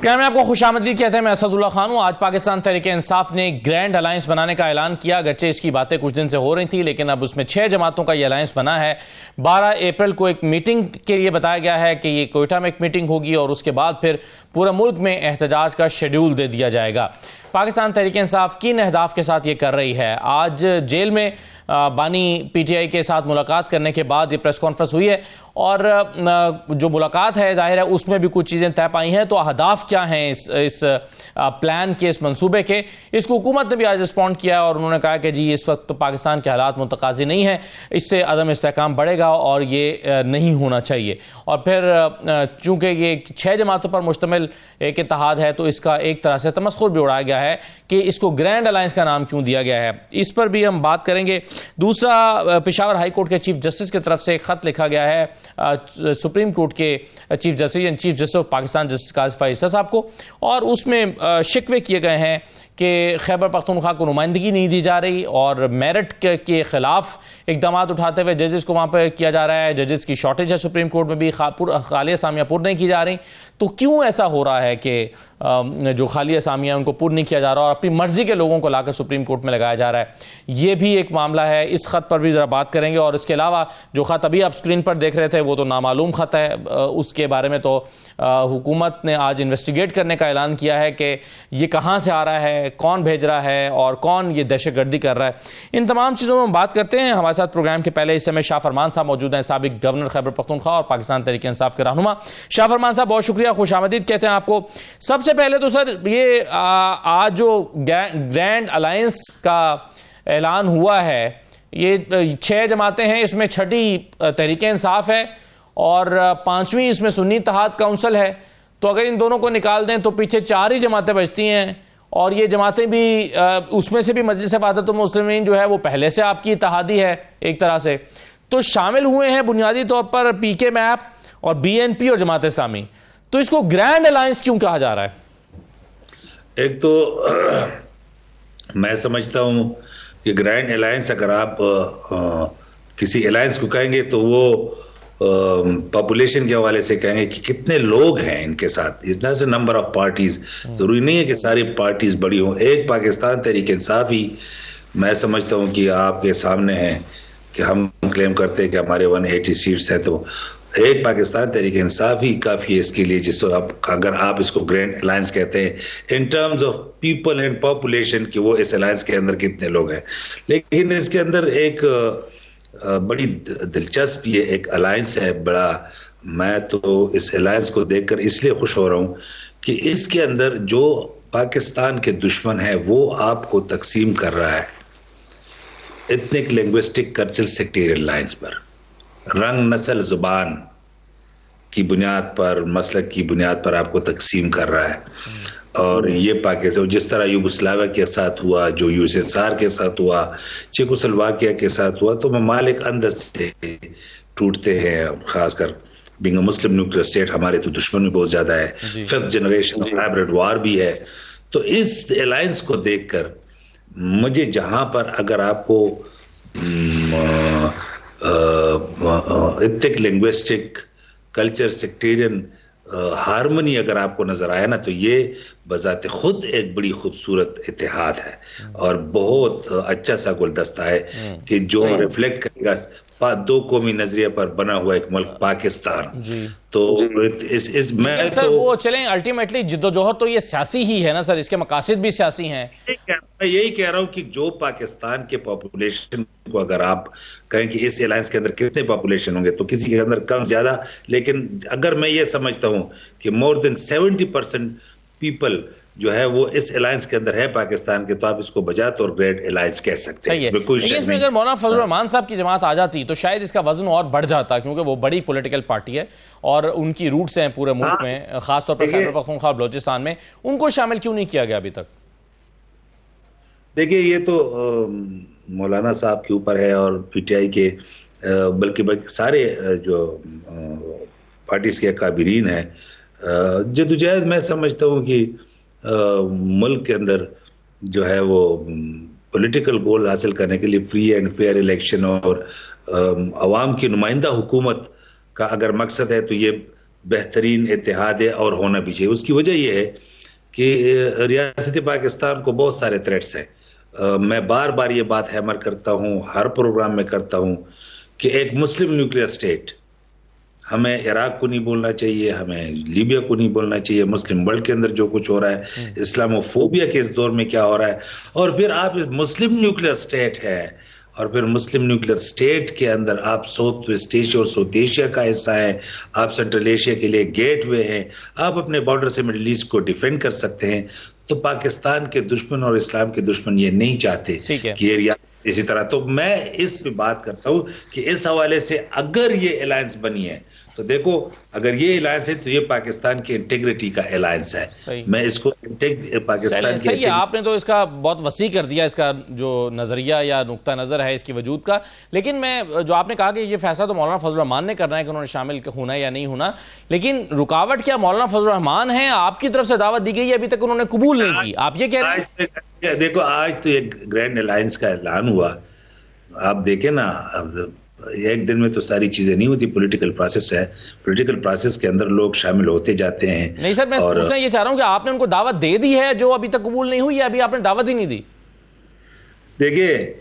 Programme میں آپ کو خوش آمدید کہتے ہیں. میں اسد اللہ خان ہوں. آج پاکستان تحریک انصاف نے گرینڈ الائنس بنانے کا اعلان کیا. اگرچہ اس کی باتیں کچھ دن سے ہو رہی تھی لیکن اب اس میں 6 جماعتوں کا یہ الائنس بنا ہے. 12 اپریل کو ایک میٹنگ کے لیے بتایا گیا ہے کہ یہ کوئٹہ میں ایک میٹنگ ہوگی اور اس کے بعد پھر پورے ملک میں احتجاج کا شیڈول دے دیا جائے گا. پاکستان تحریک انصاف کن اہداف کے ساتھ یہ کر رہی ہے. آج جیل میں بانی پی ٹی آئی کے ساتھ ملاقات کرنے کے بعد یہ پریس کانفرنس ہوئی ہے اور جو ملاقات ہے ظاہر ہے اس میں بھی کچھ چیزیں طے پائی ہیں. تو اہداف کیا ہیں اس پلان کے, اس منصوبے کے, اس کو حکومت نے بھی آج رسپونڈ کیا اور انہوں نے کہا کہ جی اس وقت پاکستان کے حالات متقاضی نہیں ہیں, اس سے عدم استحکام بڑھے گا اور یہ نہیں ہونا چاہیے. اور پھر چونکہ یہ 6 جماعتوں پر مشتمل ایک اتحاد ہے تو اس کا ایک طرح سے تمسخر بھی اڑایا گیا ہے کہ اس کو گرینڈ الائنس کا نام کیوں دیا گیا ہے. اس پر بھی ہم بات کریں گے. دوسرا, پشاور ہائی کورٹ کے چیف جسٹس کی طرف سے ایک خط لکھا گیا ہے سپریم کورٹ کے chief justice of Pakistan justice قاضی فائز صاحب کو, اور اس میں شکوے کیے گئے ہیں کہ خیبر پختونخوا کو نمائندگی نہیں دی جا رہی اور میرٹ کے خلاف اقدامات اٹھاتے ہوئے ججز کو وہاں پہ کیا جا رہا ہے. ججز کی شارٹیج ہے سپریم کورٹ میں بھی, خالی اسامیاں پر نہیں کی جا رہی. تو کیوں ایسا ہو رہا ہے کہ جو خالی اسامیاں ان کو پر نہیں کیا جا رہا اور اپنی مرضی کے لوگوں کو لا کر سپریم کورٹ میں لگایا جا رہا ہے؟ یہ بھی ایک معاملہ ہے. اس خط پر بھی ذرا بات کریں گے. اور اس کے علاوہ جو خط ابھی آپ سکرین پر دیکھ رہے تھے وہ تو نامعلوم خط ہے, اس کے بارے میں تو حکومت نے آج انویسٹیگیٹ کرنے کا اعلان کیا ہے کہ یہ کہاں سے آ رہا ہے, کون بھیج رہا ہے اور کون یہ دہشت گردی کر رہا ہے. ان تمام چیزوں میں ہم بات کرتے ہیں. ہمارے ساتھ پروگرام کے پہلے حصے میں شاہ فرمان صاحب موجود ہیں, سابق گورنر خیبر پختونخوا اور پاکستان تحریک انصاف کے رہنما. شاہ فرمان صاحب بہت شکریہ, خوش آمدید کہتے ہیں آپ کو. سب سے پہلے تو سر یہ آج جو گرینڈ الائنس کا اعلان ہوا ہے, یہ 6 جماعتیں ہیں, اس میں 6ٹھی تحریک انصاف ہے اور 5ویں اس میں سنی اتحاد کونسل ہے. تو اگر ان دونوں کو نکال دیں تو پیچھے 4 ہی جماعتیں بچتی ہیں اور یہ جماعتیں بھی اس میں سے بھی مجلس وحدت المسلمین جو ہے وہ پہلے سے آپ کی اتحادی ہے ایک طرح سے. تو شامل ہوئے ہیں بنیادی طور پر پی کے میپ اور بی این پی اور جماعت اسلامی. تو اس کو گرینڈ الائنس کیوں کہا جا رہا ہے؟ ایک تو میں سمجھتا ہوں کہ گرینڈ الائنس اگر آپ کسی الائنس کو کہیں گے تو وہ پاپولیشن کے حوالے سے کہیں گے کہ کتنے لوگ ہیں ان کے ساتھ. اس طرح سے نمبر آف پارٹیز ضروری نہیں ہے کہ ساری پارٹیز بڑی ہوں. ایک پاکستان تحریک انصاف ہی میں سمجھتا ہوں کہ آپ کے سامنے ہے کہ ہم کلیم کرتے ہیں کہ ہمارے 180 سیٹس ہیں, تو ایک پاکستان تحریک انصاف ہی کافی ہے اس کے لیے. جس کو اگر آپ اس کو گرینڈ الائنس کہتے ہیں in terms of people and population کہ وہ اس الائنس کے اندر کتنے لوگ ہیں. لیکن اس کے اندر ایک بڑی دلچسپ یہ ایک الائنس ہے بڑا. میں تو اس الائنس کو دیکھ کر اس لیے خوش ہو رہا ہوں کہ اس کے اندر جو پاکستان کے دشمن ہے وہ آپ کو تقسیم کر رہا ہے ethnic linguistic cultural sectarian lines پر, رنگ نسل زبان کی بنیاد پر, مسلک کی بنیاد پر آپ کو تقسیم کر رہا ہے. اور یہ پاکستان جس طرح یوگوسلاویا کے ساتھ ہوا, جو یو ایس ایس آر کے ساتھ ہوا, چیکوسلواکیہ کے ساتھ ہوا, تو ممالک اندر سے ٹوٹتے ہیں. خاص کر being a Muslim nuclear state ہمارے تو دشمن بھی بہت زیادہ ہے, 5th جنریشن ہائبرڈ وار بھی ہے. تو اس الائنس کو دیکھ کر مجھے جہاں پر اگر آپ کو ethnic linguistic culture sectarian harmony اگر آپ کو نظر آیا نا, تو یہ بذات خود ایک بڑی خوبصورت اتحاد ہے اور بہت اچھا سا گلدستہ ہے کہ جو ریفلیکٹ کرے گا 2 قومی نظریے پر بنا ہوا ایک ملک پاکستان. تو میں سر وہ چلیں الٹیمیٹلی جدوجہد تو یہ سیاسی ہی ہے نا سر, اس کے مقاصد بھی سیاسی ہیں. میں یہی کہہ رہا ہوں کہ جو پاکستان کے پاپولیشن کو اگر آپ کہیں کہ اس الائنس کے اندر کتنے پاپولیشن ہوں گے تو کسی کے اندر کم زیادہ, لیکن اگر میں یہ سمجھتا ہوں کہ more than 70% پیپل جو ہے وہ اس الائنس کے اندر ہے پاکستان کے, تو آپ اس کو بجات اور گریڈ الائنس کہہ سکتے ہیں. اس میں اگر مولانا فضل الرحمان صاحب کی جماعت آ جاتی تو شاید اس کا وزن اور بڑھ جاتا, کیونکہ وہ بڑی پولیٹیکل پارٹی ہے اور ان کی روٹس ہیں پورے ملک میں, خاص طور پر خیبر پختونخوا اور بلوچستان میں. ان کو شامل کیوں نہیں کیا گیا ابھی تک؟ دیکھیے یہ تو مولانا صاحب کے اوپر ہے اور پی ٹی آئی کے بلکہ سارے جو پارٹیز کے اکابرین ہیں. جدوجہد میں سمجھتا ہوں کہ ملک کے اندر جو ہے وہ پولیٹیکل گول حاصل کرنے کے لیے فری اینڈ فیئر الیکشن اور عوام کی نمائندہ حکومت کا اگر مقصد ہے تو یہ بہترین اتحاد ہے اور ہونا بھی چاہیے. اس کی وجہ یہ ہے کہ ریاست پاکستان کو بہت سارے تھریٹس ہیں. میں بار بار یہ بات ہیمر کرتا ہوں, ہر پروگرام میں کرتا ہوں کہ ایک مسلم نیوکلیئر اسٹیٹ, ہمیں عراق کو نہیں بولنا چاہیے, ہمیں لیبیا کو نہیں بولنا چاہیے, مسلم ورلڈ کے اندر جو کچھ ہو رہا ہے, اسلاموفوبیا کے اس دور میں کیا ہو رہا ہے, اور پھر آپ مسلم نیوکلیئر اسٹیٹ ہے, اور پھر مسلم نیوکلیئر اسٹیٹ کے اندر آپ ساؤتھ ویسٹ ایشیا اور ساؤتھ ایشیا کا حصہ ہیں, آپ سینٹرل ایشیا کے لیے گیٹ وے ہیں, آپ اپنے بارڈر سے مڈل ایسٹ کو ڈیفینڈ کر سکتے ہیں. تو پاکستان کے دشمن اور اسلام کے دشمن یہ نہیں چاہتے کہ یہ ریاست اسی طرح. تو میں اس پہ بات کرتا ہوں کہ اس حوالے سے اگر یہ الائنس بنی ہے تو دیکھو, اگر یہ الائنس ہے تو یہ پاکستان کی انٹیگریٹی کا الائنس ہے. میں اس کو پاکستان کی صحیح ہے, آپ نے تو اس کا بہت وسیع کر دیا, اس کا جو نظریہ یا نقطہ نظر ہے اس کی وجود کا. لیکن میں جو آپ نے کہا کہ یہ فیصلہ تو مولانا فضل الرحمان نے کرنا ہے کہ انہوں نے شامل ہونا ہے یا نہیں ہونا, لیکن رکاوٹ کیا مولانا فضل الرحمان ہیں؟ آپ کی طرف سے دعوت دی گئی ہے, ابھی تک انہوں نے قبول نہیں کی, آپ یہ کہہ رہے ہیں؟ دیکھو آج تو ایک گرینڈ الائنس کا اعلان ہوا, آپ دیکھیں نا, ایک دن میں تو ساری چیزیں نہیں ہوتی, پولیٹیکل پروسیس ہے, پولیٹیکل پروسیس کے اندر لوگ شامل ہوتے جاتے ہیں. نہیں سر, میں پوچھنا یہ چاہ رہا ہوں کہ آپ نے ان کو دعوت دے دی ہے جو ابھی تک قبول نہیں ہوئی, ابھی آپ نے دعوت ہی نہیں دی؟ دیکھیے,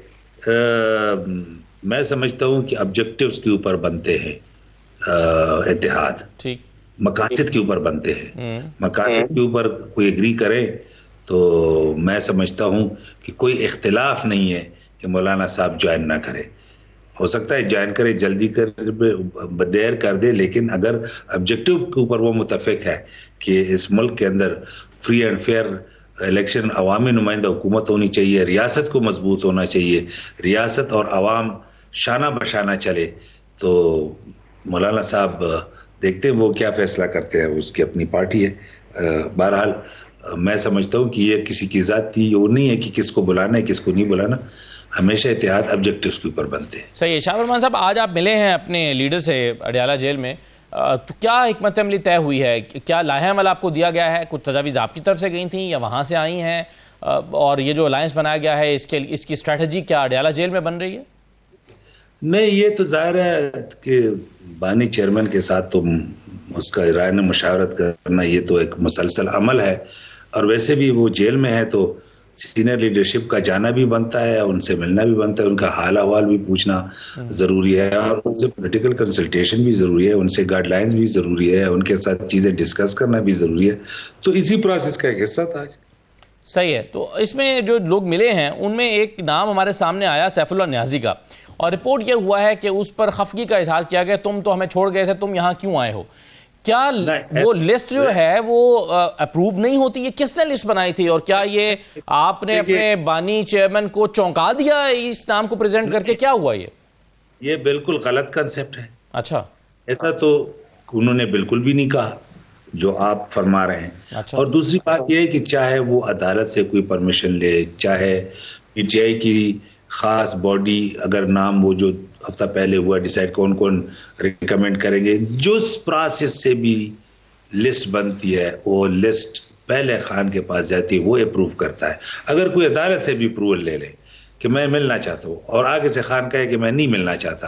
میں سمجھتا ہوں کہ آبجیکٹیوز کے اوپر بنتے ہیں اتحاد, مقاصد کے اوپر بنتے ہیں. مقاصد کے اوپر کوئی ایگری کرے تو میں سمجھتا ہوں کہ کوئی اختلاف نہیں ہے کہ مولانا صاحب جوائن نہ کرے. ہو سکتا ہے جوائن کرے, جلدی کر دیر کر دے, لیکن اگر آبجیکٹیو کے اوپر وہ متفق ہے کہ اس ملک کے اندر فری اینڈ فیئر الیکشن, عوامی نمائندہ حکومت ہونی چاہیے, ریاست کو مضبوط ہونا چاہیے, ریاست اور عوام شانہ بشانہ چلے, تو مولانا صاحب دیکھتے ہیں وہ کیا فیصلہ کرتے ہیں, اس کی اپنی پارٹی ہے. بہرحال میں سمجھتا ہوں کہ یہ کسی کی ذاتی وہ نہیں ہے کہ کس کو بلانا ہے کس کو نہیں بلانا, ہمیشہ اتحاد آبجیکٹیوز کے اوپر بنتے ہیں. صحیح ہے. شاہ فرمان صاحب, آج آپ ملے ہیں اپنے لیڈر سے اڈیالہ جیل میں, تو کیا حکمت عملی طے ہوئی ہے؟ کیا لائحہ عمل آپ کو دیا گیا ہے؟ کچھ تجاویز آپ کی طرف سے گئی تھیں یا وہاں سے آئی ہیں؟ اور یہ جو الائنس بنایا گیا ہے اس کی اسٹریٹجی کیا اڈیالہ جیل میں بن رہی ہے؟ نہیں, یہ تو ظاہر ہے کہ بانی چیئرمین کے ساتھ تو اس کا رائے مشاورت کرنا یہ تو ایک مسلسل عمل ہے, اور ویسے بھی وہ جیل میں ہے تو سینئر لیڈرشپ کا جانا بھی بنتا ہے, ان سے ملنا بھی بنتا ہے, ان کا حال احوال بھی پوچھنا ضروری ہے, اور ان سے پولیٹیکل کنسلٹیشن بھی ضروری ہے, ان سے گائیڈ لائنز بھی ضروری ہے, ان کے ساتھ چیزیں ڈسکس کرنا بھی ضروری ہے. تو اسی پروسیس کا ایک حصہ تھا آج. صحیح ہے. تو اس میں جو لوگ ملے ہیں ان میں ایک نام ہمارے سامنے آیا سیف اللہ نیازی کا, اور رپورٹ یہ ہوا ہے کہ اس پر خفگی کا اظہار کیا گیا, تم تو ہمیں چھوڑ گئے تھے, تم یہاں کیوں آئے ہو؟ کیا وہ لسٹ جو ہے وہ اپروو نہیں ہوتی؟ یہ کس نے لسٹ بنائی تھی, اور کیا یہ آپ نے اپنے بانی چیئرمین کو چونکا دیا اس نام کو پریزنٹ کر کے؟ کیا ہوا یہ بالکل غلط کنسپٹ ہے. اچھا, ایسا تو انہوں نے بالکل بھی نہیں کہا جو آپ فرما رہے ہیں. اور دوسری بات یہ ہے کہ چاہے وہ عدالت سے کوئی پرمیشن لے, چاہے پی ٹی آئی کی خاص باڈی اگر نام وہ جو ہفتہ پہلے ہوا ڈیسائیڈ کون کون ریکمینڈ کریں گے, جو اس پروسیس سے بھی لسٹ بنتی ہے وہ لسٹ پہلے خان کے پاس جاتی ہے, وہ اپروو کرتا ہے. اگر کوئی عدالت سے بھی اپروول لے لے کہ میں ملنا چاہتا ہوں اور آگے سے خان کہے کہ میں نہیں ملنا چاہتا,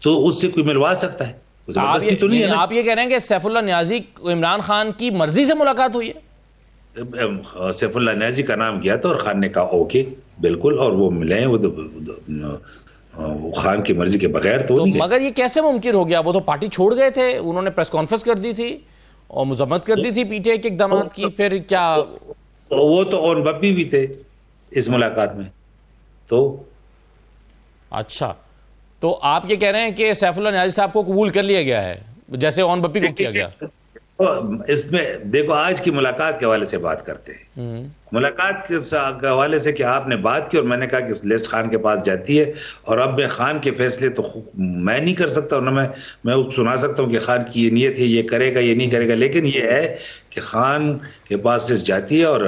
تو اس سے کوئی ملوا سکتا ہے, زبردستی تو نہیں ہے. آپ یہ کہہ رہے ہیں کہ سیف اللہ نیازی عمران خان کی مرضی سے ملاقات ہوئی ہے؟ سیف اللہ نیازی کا نام کیا تھا اور خان نے کہا اوکے بالکل, اور وہ ملے ہیں, وہ خان کی مرضی کے بغیر تو نہیں. مگر یہ کیسے ممکن ہو گیا؟ وہ تو پارٹی چھوڑ گئے تھے, انہوں نے پریس کانفرنس کر دی تھی اور مذمت کر دی تھی پی ٹی آئی کے اقدامات کی, پھر کیا وہ تو اون بپی بھی تھے اس ملاقات میں. تو اچھا, تو آپ یہ کہہ رہے ہیں کہ سیف اللہ نیازی صاحب کو قبول کر لیا گیا ہے جیسے اون بپی کو کیا گیا؟ اس میں دیکھو آج کی ملاقات کے حوالے سے بات کرتے ہیں. ملاقات کے حوالے سے کہ آپ نے بات کی اور میں نے کہا کہ لسٹ خان کے پاس جاتی ہے, اور اب میں خان کے فیصلے تو میں نہیں کر سکتا, اور نہ میں سنا سکتا ہوں کہ خان کی یہ نیت ہے یہ کرے گا یہ نہیں کرے گا, لیکن یہ ہے کہ خان کے پاس لسٹ جاتی ہے اور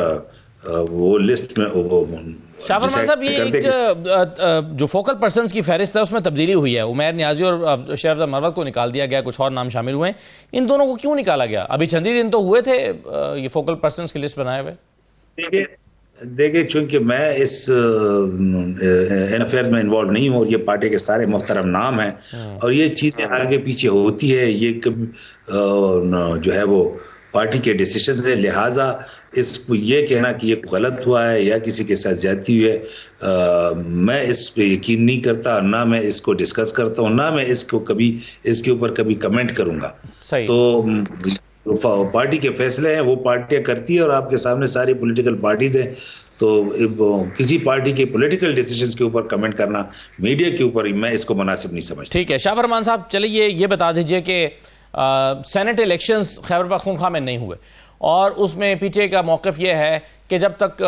وہ لسٹ میں شاہ فرمان صاحب, یہ جو فوکل پرسنز کی فہرست ہے اس میں تبدیلی ہوئی ہے, عمیر نیازی اور شیخ افضل مروت کو نکال دیا گیا, کچھ اور نام شامل ہوئے ہیں, ان دونوں کو کیوں نکالا گیا؟ ابھی چند ہی دن تو ہوئے تھے یہ فوکل پرسنز کی لسٹ بنائے ہوئے. دیکھیے دیکھیں چونکہ میں اس ان افیئرز میں انوالو نہیں ہوں اور یہ پارٹی کے سارے محترم نام ہیں اور یہ چیزیں آگے پیچھے ہوتی ہے، یہ جو ہے وہ پارٹی کے ڈیسیشنز ہیں، لہٰذا اس کو یہ کہنا کہ یہ غلط ہوا ہے یا کسی کے ساتھ زیادتی ہوئی ہے، میں اس پہ یقین نہیں کرتا، نہ میں اس کو ڈسکس کرتا ہوں، نہ میں اس کو کبھی اس کے اوپر کبھی کمنٹ کروں گا۔ تو پارٹی کے فیصلے ہیں، وہ پارٹیاں کرتی ہے اور آپ کے سامنے ساری پولیٹیکل پارٹیز ہیں، تو کسی پارٹی کے پولیٹیکل ڈیسیشنز کے اوپر کمنٹ کرنا میڈیا کے اوپر میں اس کو مناسب نہیں سمجھتا۔ ٹھیک ہے شاہ فرمان صاحب، چلیے یہ بتا دیجئے کہ سینٹ الیکشنز خیبر پختونخوا میں نہیں ہوئے اور اس میں پی ٹی آئی کا موقف یہ ہے کہ جب تک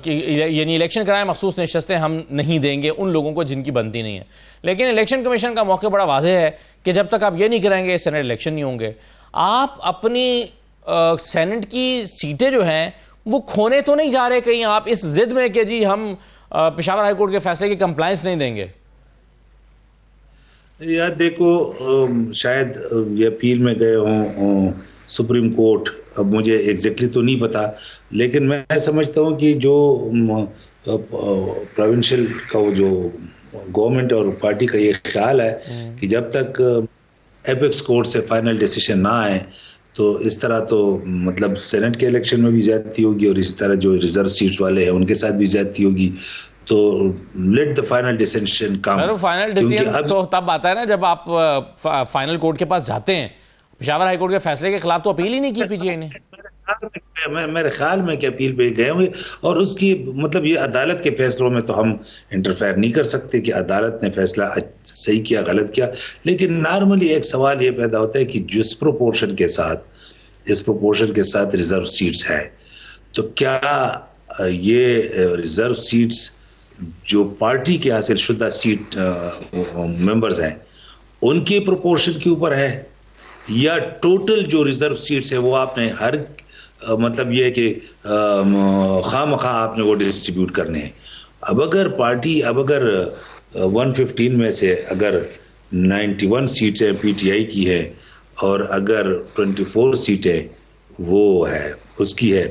یعنی الیکشن کرائیں مخصوص نشستیں ہم نہیں دیں گے ان لوگوں کو جن کی بنتی نہیں ہے، لیکن الیکشن کمیشن کا موقف بڑا واضح ہے کہ جب تک آپ یہ نہیں کریں گے سینٹ الیکشن نہیں ہوں گے۔ آپ اپنی سینٹ کی سیٹیں جو ہیں وہ کھونے تو نہیں جا رہے کہیں آپ اس ضد میں کہ جی ہم پشاور ہائی کورٹ کے فیصلے کی کمپلائنس نہیں دیں گے؟ یار دیکھو، شاید یہ اپیل میں گئے ہوں سپریم کورٹ، اب مجھے ایگزیکٹلی تو نہیں پتا، لیکن میں سمجھتا ہوں کہ جو پروونشل کا وہ جو گورنمنٹ اور پارٹی کا یہ خیال ہے کہ جب تک ایپیکس کورٹ سے فائنل ڈیسیشن نہ آئے تو اس طرح تو مطلب سینٹ کے الیکشن میں بھی زیادتی ہوگی اور اسی طرح جو ریزرو سیٹس والے ہیں ان کے ساتھ بھی زیادتی ہوگی، تو let the final decision come. Final decision تو تب آتا ہے نا جب آپ فائنل کورٹ کے پاس جاتے ہیں۔ پشاور ہائی کورٹ کے فیصلے کے خلاف تو اپیل ہی نہیں کی پی ٹی آئی نے۔ میرے خیال میں کہ اپیل پہ گئے ہوں گے اور اس کی مطلب یہ عدالت کے فیصلوں میں تو ہم انٹرفیئر نہیں کر سکتے کہ عدالت نے فیصلہ صحیح کیا غلط کیا، لیکن نارملی ایک سوال یہ پیدا ہوتا ہے کہ جس پروپورشن کے ساتھ ریزرو سیٹس ہے تو کیا یہ ریزرو سیٹس جو پارٹی کے حاصل شدہ سیٹ ممبرز ہیں ان کی پروپورشن کے اوپر ہے یا ٹوٹل جو ریزرو سیٹس ہیں وہ آپ نے ہر مطلب یہ ہے کہ خواہ مخواہ آپ نے وہ ڈسٹریبیوٹ کرنے ہیں۔ اب اگر 115 میں سے اگر 91 سیٹیں پی ٹی آئی کی ہیں اور اگر 24 سیٹیں وہ ہے اس کی ہے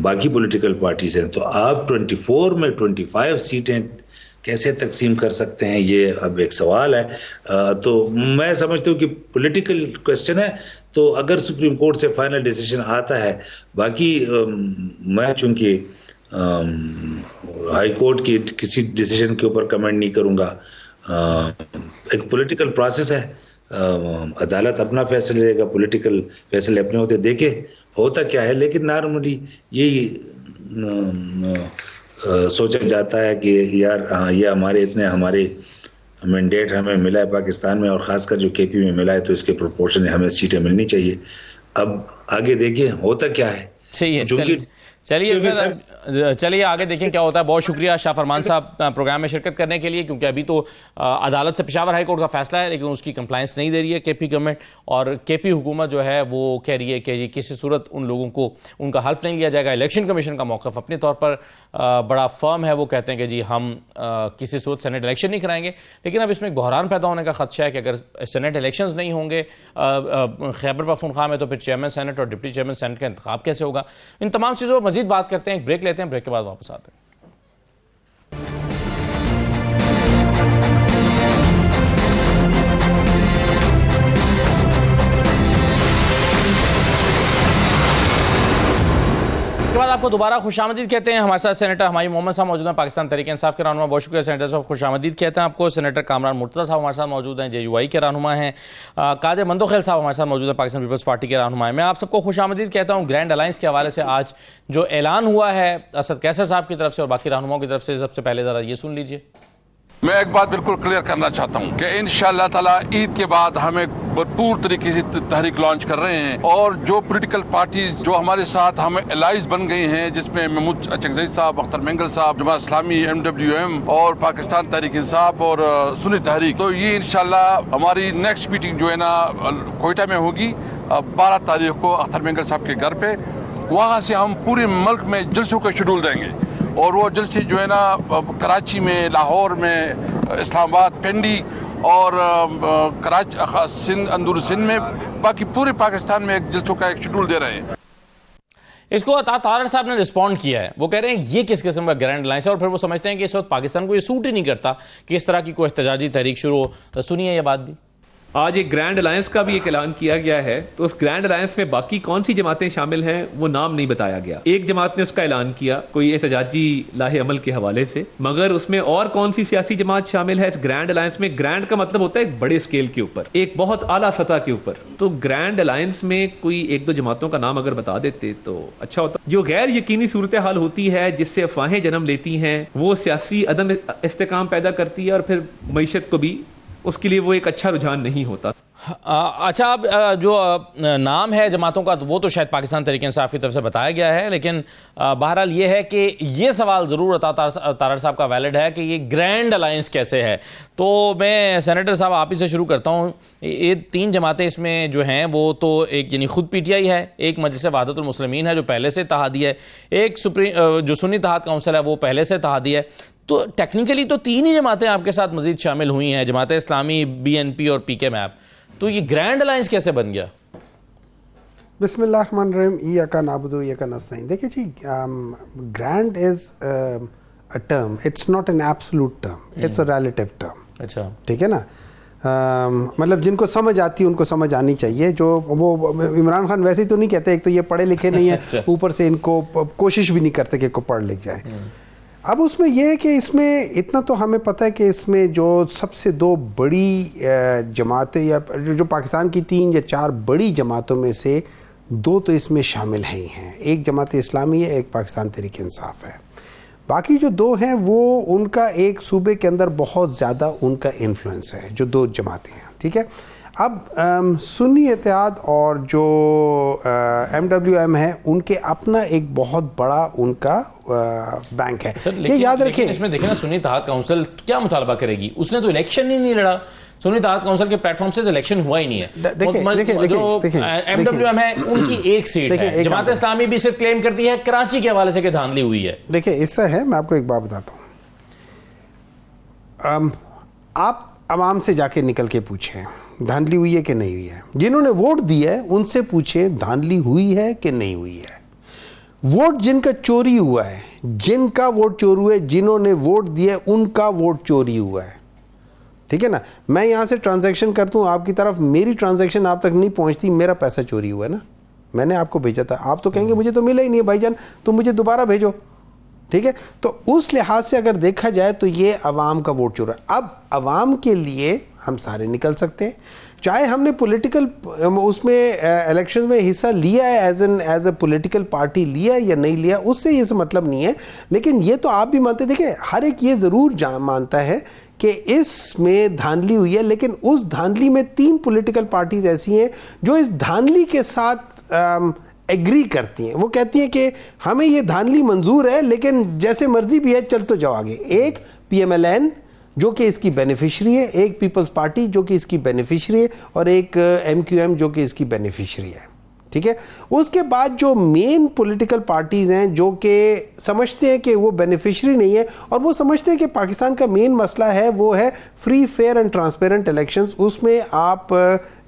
باقی پولیٹیکل پارٹیز ہیں، تو آپ 24 میں 25 سیٹیں کیسے تقسیم کر سکتے ہیں، یہ اب ایک سوال ہے۔ تو میں سمجھتا ہوں کہ پولیٹیکل کویسچن ہے، تو اگر سپریم کورٹ سے فائنل ڈیسیشن آتا ہے، باقی میں چونکہ ہائی کورٹ کی کسی ڈیسیشن کے اوپر کمنٹ نہیں کروں گا، ایک پولیٹیکل پروسیس ہے، عدالت اپنا فیصلہ لے گا، پولیٹیکل فیصلے اپنے ہوتے، دیکھیں ہوتا کیا ہے، لیکن نارملی یہی سوچا جاتا ہے کہ یار یہ ہمارے مینڈیٹ ہمیں ملا ہے پاکستان میں اور خاص کر جو کے پی میں ملا ہے تو اس کے پروپورشن ہمیں سیٹیں ملنی چاہیے۔ اب آگے دیکھیں ہوتا کیا ہے۔ چلیے آگے دیکھیں کیا ہوتا ہے۔ بہت شکریہ شاہ فرمان صاحب پروگرام میں شرکت کرنے کے لیے، کیونکہ ابھی تو عدالت سے پشاور ہائی کورٹ کا فیصلہ ہے لیکن اس کی کمپلائنس نہیں دے رہی ہے کے پی گورنمنٹ، اور کے پی حکومت جو ہے وہ کہہ رہی ہے کہ کسی صورت ان لوگوں کو ان کا حلف نہیں لیا جائے گا۔ الیکشن کمیشن کا موقف اپنے طور پر بڑا فرم ہے، وہ کہتے ہیں کہ جی ہم کسی صورت سینٹ الیکشن نہیں کرائیں گے، لیکن اب اس میں ایک بحران پیدا ہونے کا خدشہ ہے کہ اگر سینٹ الیکشنز نہیں ہوں گے خیبر پختونخوا میں تو پھر چیئرمین سینٹ اور ڈپٹی چیئرمین سینٹ کا انتخاب کیسے ہوگا؟ ان تمام چیزوں پر مزید بات کرتے ہیں، ایک بریک لیتے ہیں، بریک کے بعد واپس آتے ہیں۔ کے بعد آپ کو دوبارہ خوش آمدید کہتے ہیں۔ ہمارے ساتھ سینیٹر ہمایوں محمد صاحب موجود ہیں، پاکستان تحریک انصاف کے رہنما۔ بہت شکریہ سینیٹر صاحب، خوش آمدید کہتے ہیں آپ کو۔ سینیٹر کامران مرتضیٰ صاحب ہمارے ساتھ موجود ہیں، جے یو آئی کے رہنما ہیں۔ قادر مندوخیل صاحب ہمارے ساتھ موجود ہیں، پاکستان پیپلز پارٹی کے رہنما ہیں۔ میں آپ سب کو خوش آمدید کہتا ہوں۔ گرینڈ الائنس کے حوالے سے آج جو اعلان ہوا ہے اسد کیسر صاحب کی طرف سے اور باقی رہنماؤں کی طرف سے، سب سے پہلے ذرا یہ سن لیجئے۔ میں ایک بات بالکل کلیئر کرنا چاہتا ہوں کہ انشاءاللہ تعالی عید کے بعد ہمیں بھرپور طریقے سے تحریک لانچ کر رہے ہیں، اور جو پولیٹیکل پارٹیز جو ہمارے ساتھ ہمیں الائز بن گئی ہیں، جس میں محمود چکزئی صاحب، اختر مینگل صاحب، جماعت اسلامی، MWM اور پاکستان تحریک انصاف اور سنی تحریک، تو یہ انشاءاللہ ہماری نیکسٹ میٹنگ جو ہے نا کوئٹہ میں ہوگی 12 تاریخ کو اختر مینگل صاحب کے گھر پہ۔ وہاں سے ہم پورے ملک میں جلسوں کا شیڈول دیں گے، اور وہ جلسے جو ہے نا کراچی میں، لاہور میں، اسلام آباد، پنڈی اور سندھ، اندور سندھ میں، باقی پورے پاکستان میں ایک جلسوں کا ایک شیڈول دے رہے ہیں۔ اس کو عطا طارر صاحب نے رسپونڈ کیا ہے, وہ کہہ رہے ہیں یہ کس قسم کا گرینڈ الائنس ہے, اور پھر وہ سمجھتے ہیں کہ اس وقت پاکستان کو یہ سوٹ ہی نہیں کرتا کہ اس طرح کی کوئی احتجاجی تحریک شروع ہو. سنیے یہ بات بھی. آج ایک گرینڈ الائنس کا بھی ایک اعلان کیا گیا ہے, تو اس گرینڈ الائنس میں باقی کون سی جماعتیں شامل ہیں وہ نام نہیں بتایا گیا. ایک جماعت نے اس کا اعلان کیا کوئی احتجاجی لاہ عمل کے حوالے سے, مگر اس میں اور کون سی سیاسی جماعت شامل ہے اس گرینڈ الائنس میں؟ گرینڈ کا مطلب ہوتا ہے ایک بڑے اسکیل کے اوپر, ایک بہت اعلیٰ سطح کے اوپر. تو گرینڈ الائنس میں کوئی ایک دو جماعتوں کا نام اگر بتا دیتے تو اچھا ہوتا. جو غیر یقینی صورتحال ہوتی ہے جس سے افواہیں جنم لیتی ہیں, وہ سیاسی عدم استحکام پیدا کرتی ہے, اور پھر معیشت کو بھی اس کے لیے وہ ایک اچھا رجحان نہیں ہوتا. اچھا, اب جو نام ہے جماعتوں کا وہ تو شاید پاکستان تحریک انصاف کی طرف سے بتایا گیا ہے, لیکن بہرحال یہ ہے کہ یہ سوال ضرور عطا طارر صاحب کا ویلڈ ہے کہ یہ گرینڈ الائنس کیسے ہے. تو میں سینیٹر صاحب آپ ہی سے شروع کرتا ہوں. یہ تین جماعتیں اس میں جو ہیں وہ تو ایک یعنی خود پی ٹی آئی ہے, ایک مجلس وحدت المسلمین ہے جو پہلے سے اتحادی ہے, ایک جو سنی اتحاد کونسل ہے وہ پہلے سے اتحادی ہے. تو ٹیکنیکلی تو تین ہی جماعتیں آپ کے ساتھ مزید شامل ہوئی ہیں, Jamaat Islami, be N P اور پی کے میپ. تو یہ گرینڈ الائنس کیسے بن گیا؟ بسم اللہ الرحمن الرحیم. ایاک نعبد و ایاک نستعین. دیکھیں جی, grand is a term, it's not an absolute term, it's a relative term. اچھا, ٹھیک ہے نا. مطلب جن کو سمجھ آتی ہے ان کو سمجھ آنی چاہیے. جو وہ عمران خان ویسے ہی تو نہیں کہتے, ایک تو یہ پڑھے لکھے نہیں ہیں, اوپر سے ان کو کوشش بھی نہیں کرتے کہ کو پڑھ لکھ جائیں. اب اس میں یہ ہے کہ اس میں اتنا تو ہمیں پتہ ہے کہ اس میں جو سب سے دو بڑی جماعتیں یا جو پاکستان کی 3 یا 4 بڑی جماعتوں میں سے 2 تو اس میں شامل ہیں. ایک جماعت اسلامی ہے, ایک پاکستان تحریک انصاف ہے. باقی جو 2 ہیں وہ ان کا ایک صوبے کے اندر بہت زیادہ ان کا انفلوئنس ہے, جو 2 جماعتیں ہیں. ٹھیک ہے. اب سنی اتحاد اور جو ایم ڈبلیو ایم ہے ان کے اپنا ایک بہت بڑا ان کا بینک ہے. یہ یاد رکھیں, اس میں دیکھیں نا, سنی اتحاد کونسل کیا مطالبہ کرے گی؟ اس نے تو الیکشن ہی نہیں لڑا. سنی اتحاد کونسل کے پلیٹ فارم سے تو الیکشن ہوا ہی نہیں ہے. جو ایم ڈبلیو ایم ہے ان کی ایک سیٹ ہے. جماعت اسلامی بھی صرف کلیم کرتی ہے کراچی کے حوالے سے کہ دھاندلی ہوئی ہے. دیکھیں اس سے ہے, میں آپ کو ایک بات بتاتا ہوں. آپ عوام سے جا کے نکل کے پوچھیں دھاندلی ہوئی ہے کہ نہیں ہوئی ہے. جنہوں نے ووٹ دیا ہے ان سے پوچھیں دھاندلی ہوئی ہے کہ نہیں ہوئی ہے. ووٹ جن کا چوری ہوا ہے, جن کا ووٹ چوری ہوا ہے, جنہوں نے ووٹ دیا ہے ان کا ووٹ چوری ہوا ہے. ٹھیک ہے نا. میں یہاں سے ٹرانزیکشن کرتا ہوں آپ کی طرف, میری ٹرانزیکشن آپ تک نہیں پہنچتی, میرا پیسہ چوری ہوا ہے نا, میں نے آپ کو بھیجا تھا. آپ تو کہیں گے مجھے تو ملا ہی نہیں ہے بھائی جان, تو مجھے دوبارہ بھیجو. ٹھیک ہے. تو اس لحاظ سے اگر دیکھا جائے تو یہ عوام کا ووٹ چورا ہے. اب عوام کے لیے ہم سارے نکل سکتے ہیں, چاہے ہم نے پولیٹیکل اس میں الیکشن میں حصہ لیا ہے, ایز اے پولیٹیکل پارٹی لیا ہے یا نہیں لیا, اس سے یہ مطلب نہیں ہے. لیکن یہ تو آپ بھی مانتے, دیکھیں ہر ایک یہ ضرور مانتا ہے کہ اس میں دھاندلی ہوئی ہے, لیکن اس دھاندلی میں 3 پولیٹیکل پارٹیز ایسی ہیں جو اس دھاندلی کے ساتھ ایگری کرتی ہیں. وہ کہتی ہیں کہ ہمیں یہ دھاندلی منظور ہے لیکن جیسے مرضی بھی ہے چل تو جاؤ آگے. ایک پی ایم ایل این جو کہ اس کی بینیفیشری ہے, ایک پیپلز پارٹی جو کہ اس کی بینیفیشری ہے, اور ایک ایم کیو ایم جو کہ اس کی بینیفیشری ہے. ٹھیک ہے. اس کے بعد جو مین پولیٹیکل پارٹیز ہیں جو کہ سمجھتے ہیں کہ وہ بینیفیشری نہیں ہے, اور وہ سمجھتے ہیں کہ پاکستان کا مین مسئلہ ہے وہ ہے free, fair and transparent elections. اس میں آپ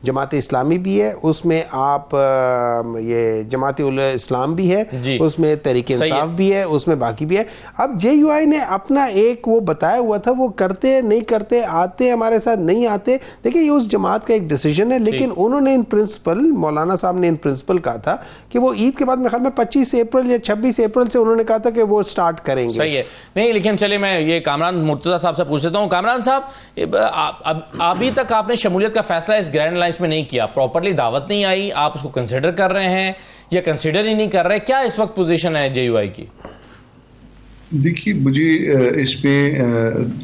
جماعت اسلامی بھی ہے, اس میں آپ یہ جماعت اسلام بھی ہے, اس میں تحریک انصاف بھی ہے, اس میں باقی بھی ہے. اب جے یو آئی نے اپنا ایک وہ بتایا ہوا تھا, وہ کرتے نہیں کرتے, آتے ہمارے ساتھ نہیں آتے. دیکھیں یہ اس جماعت کا ایک ڈیسیجن ہے, لیکن انہوں نے ان پرنسپل, مولانا صاحب نے ان پرنسپل کہا تھا کہ وہ عید کے بعد میں خیال میں 25 اپریل یا 26 اپریل سے انہوں نے کہا تھا کہ وہ سٹارٹ کریں گے. صحیح ہے. نہیں لیکن چلے میں یہ کامران مرتضیٰ صاحب سے پوچھ لیتا ہوں. کامران صاحب, ابھی تک آپ نے شمولیت کا فیصلہ اس گرینڈ الائنس میں نہیں کیا, پراپرلی دعوت نہیں آئی, آپ اس کو کنسیڈر کر رہے ہیں یا کنسیڈر ہی نہیں کر رہے, کیا اس وقت پوزیشن ہے جے یو آئی کی؟ دیکھیے مجھے اس پہ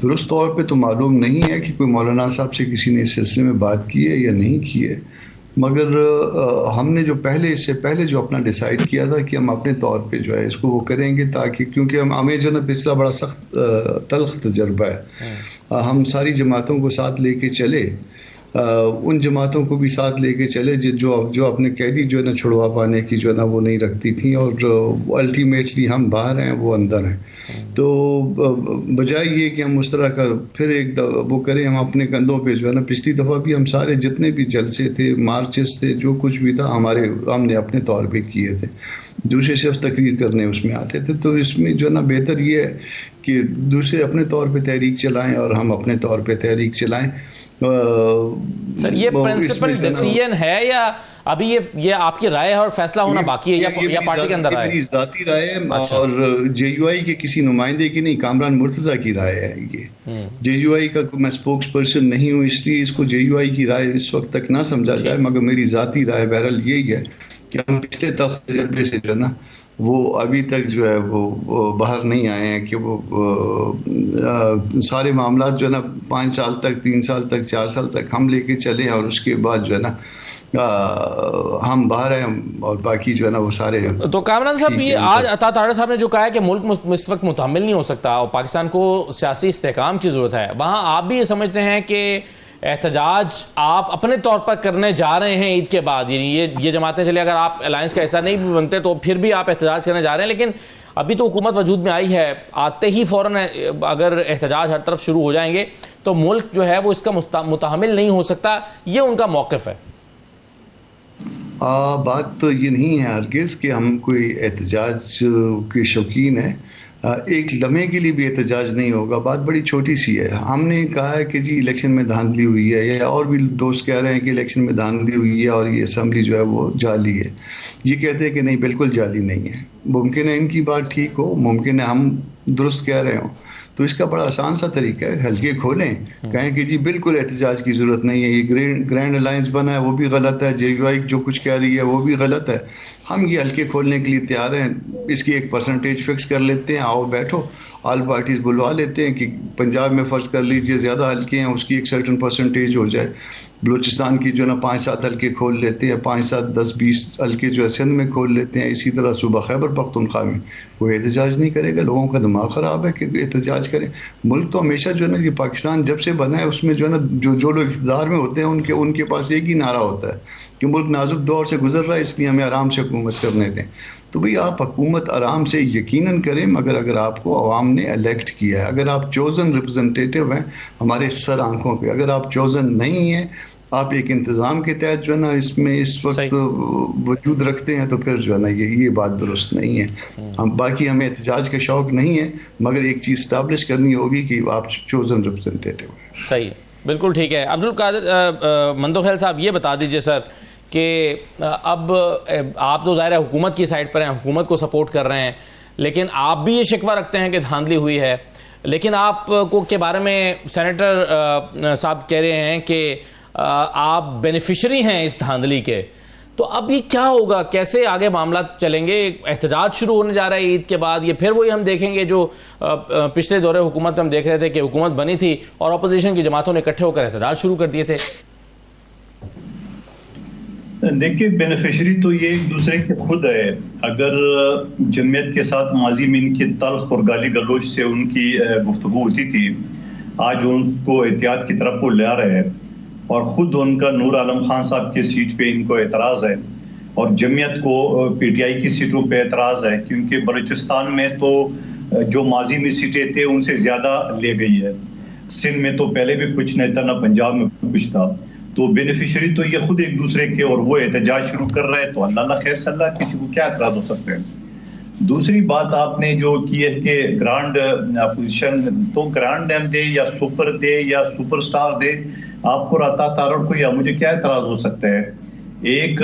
درست طور پہ تو معلوم نہیں ہے کہ کوئی مولانا صاحب سے کسی نے اس سلسلے میں بات کی ہے یا نہیں کی ہے, مگر ہم نے جو اس سے پہلے جو اپنا ڈیسائیڈ کیا تھا کہ ہم اپنے طور پہ جو ہے اس کو وہ کریں گے, تاکہ کیونکہ ہمیں جو نا پچھلا بڑا سخت تلخ تجربہ ہے, ہم ساری جماعتوں کو ساتھ لے کے چلے ان جماعتوں کو بھی ساتھ لے کے چلے جو اپنے قیدی جو ہے نا چھڑوا پانے کی جو ہے نا وہ نہیں رکھتی تھیں، اور الٹیمیٹلی ہم باہر ہیں وہ اندر ہیں. تو بجائے یہ کہ ہم اس طرح کا پھر ایک وہ کریں، ہم اپنے کندھوں پہ جو ہے نا، پچھلی دفعہ بھی ہم سارے جتنے بھی جلسے تھے، مارچز تھے، جو کچھ بھی تھا ہم نے اپنے طور پہ کیے تھے، دوسرے صرف تقریر کرنے اس میں آتے تھے. تو اس میں جو ہے نا بہتر یہ ہے کہ دوسرے اپنے طور پہ تحریک چلائیں اور ہم اپنے طور پہ تحریک چلائیں. سر یہ پرنسپل ڈیسیژن ہے یا ابھی یہ آپ کی رائے ہے اور فیصلہ ہونا باقی ہے یا پارٹی کے اندر میری ذاتی رائے ہے اور جے یو آئی کے کسی نمائندے کی نہیں، کامران مرتضیٰ کی رائے ہے. یہ جے یو آئی کا میں اسپوکس پرسن نہیں ہوں، اس لیے اس کو جے یو آئی کی رائے اس وقت تک نہ سمجھا جائے، مگر میری ذاتی رائے بہرحال یہی ہے کہ ہم پچھلے تجربے سے جو ہے نا وہ ابھی تک جو ہے وہ باہر نہیں آئے ہیں کہ وہ سارے معاملات جو ہے نا 5 سال تک، 3 سال تک، 4 سال تک ہم لے کے چلے ہیں، اور اس کے بعد جو ہے نا ہم باہر ہیں اور باقی جو ہے نا وہ سارے. تو کامران صاحب، یہ آج عطا طاہر صاحب نے جو کہا ہے کہ ملک اس وقت متحمل نہیں ہو سکتا اور پاکستان کو سیاسی استحکام کی ضرورت ہے، وہاں آپ بھی یہ سمجھتے ہیں کہ احتجاج آپ اپنے طور پر کرنے جا رہے ہیں عید کے بعد؟ یعنی یہ جماعتیں چلے، اگر آپ الائنس کا حصہ نہیں بھی بنتے تو پھر بھی آپ احتجاج کرنے جا رہے ہیں، لیکن ابھی تو حکومت وجود میں آئی ہے، آتے ہی فوراً اگر احتجاج ہر طرف شروع ہو جائیں گے تو ملک جو ہے وہ اس کا متحمل نہیں ہو سکتا، یہ ان کا موقف ہے. بات تو یہ نہیں ہے ہرگز کہ ہم کوئی احتجاج کے شوقین ہیں، ایک لمحے کے لیے بھی احتجاج نہیں ہوگا. بات بڑی چھوٹی سی ہے. ہم نے کہا ہے کہ جی الیکشن میں دھاندلی ہوئی ہے، یا اور بھی دوست کہہ رہے ہیں کہ الیکشن میں دھاندلی ہوئی ہے اور یہ اسمبلی جو ہے وہ جعلی ہے. یہ کہتے ہیں کہ نہیں، بالکل جعلی نہیں ہے. ممکن ہے ان کی بات ٹھیک ہو، ممکن ہے ہم درست کہہ رہے ہوں. تو اس کا بڑا آسان سا طریقہ ہے، حلقے کھولیں، کہیں کہ جی بالکل احتجاج کی ضرورت نہیں ہے، یہ گرینڈ الائنس بنا ہے وہ بھی غلط ہے، جے یو آئی جو کچھ کہہ رہی ہے وہ بھی غلط ہے. ہم یہ حلقے کھولنے کے لیے تیار ہیں، اس کی ایک پرسنٹیج فکس کر لیتے ہیں، آؤ بیٹھو، آل پارٹیز بلوا لیتے ہیں کہ پنجاب میں فرض کر لیجئے زیادہ حلقے ہیں، اس کی ایک سرٹن پرسنٹیج ہو جائے. بلوچستان کی جو ہے نا 5-7 حلقے کھول لیتے ہیں، 5-7-10-20 حلقے جو ہے سندھ میں کھول لیتے ہیں. اسی طرح صوبہ خیبر پختونخوا میں کوئی احتجاج نہیں کرے گا. لوگوں کا دماغ خراب ہے کہ احتجاج کریں. ملک تو ہمیشہ جو ہے نا، یہ پاکستان جب سے بنا ہے اس میں جو ہے نا جو لوگ اقتدار میں ہوتے ہیں ان کے پاس ایک ہی نعرہ ہوتا ہے کہ ملک نازک دور سے گزر رہا ہے، اس لیے ہمیں آرام سے حکومت کرنے دیں. تو بھئی آپ حکومت آرام سے یقیناً کریں، مگر اگر آپ کو عوام نے الیکٹ کیا ہے، اگر آپ چوزن ریپرزنٹیٹیو ہیں ہمارے سر آنکھوں پہ، اگر آپ چوزن نہیں ہیں، آپ ایک انتظام کے تحت جو ہے نا اس میں اس وقت وجود رکھتے ہیں، تو پھر جو ہے نا یہ بات درست نہیں ہے. باقی ہمیں احتجاج کا شوق نہیں ہے، مگر ایک چیز اسٹیبلش کرنی ہوگی کہ آپ چوزن ریپرزنٹیٹیو ہیں. صحیح ہے، بالکل ٹھیک ہے. عبدالقادر مندوخیل صاحب، یہ بتا دیجئے سر کہ اب آپ تو ظاہر ہے حکومت کی سائڈ پر ہیں، حکومت کو سپورٹ کر رہے ہیں، لیکن آپ بھی یہ شکوہ رکھتے ہیں کہ دھاندلی ہوئی ہے، لیکن آپ کو کے بارے میں سینیٹر صاحب کہہ رہے ہیں کہ آپ بینیفیشری ہیں اس دھاندلی کے. تو اب یہ کیا ہوگا، کیسے آگے معاملات چلیں گے؟ احتجاج شروع ہونے جا رہا ہے عید کے بعد، یہ پھر وہی ہم دیکھیں گے جو پچھلے دور حکومت میں ہم دیکھ رہے تھے کہ حکومت بنی تھی اور اپوزیشن کی جماعتوں نے اکٹھے ہو کر احتجاج شروع کر دیے تھے. دیکھیے، بینیفیشری تو یہ ایک دوسرے کے خود ہے. اگر جمعیت کے ساتھ ماضی میں ان کی تلخ اور گالی گلوچ سے ان کی گفتگو ہوتی تھی، آج ان کو احتیاط کی طرف وہ لے آ رہے ہیں، اور خود ان کا نور عالم خان صاحب کی سیٹ پہ ان کو اعتراض ہے، اور جمعیت کو پی ٹی آئی کی سیٹوں پہ اعتراض ہے، کیونکہ بلوچستان میں تو جو ماضی میں سیٹیں تھے ان سے زیادہ لے گئی ہے. سندھ میں تو پہلے بھی کچھ نہیں تھا، نہ پنجاب میں کچھ تھا. تو بینیفیشری تو یہ خود ایک دوسرے کے، اور وہ احتجاج شروع کر رہے ہیں، تو اللہ خیر صلی اللہ، کسی کو کیا اعتراض ہو سکتے ہیں. دوسری بات آپ نے جو کی ہے کہ گرانڈ اپوزیشن، تو گرانڈ ایم دے یا سپر دے یا سپر سٹار دے، آپ کو عطا طاہر کو یا مجھے کیا اعتراض ہو سکتا ہے؟ ایک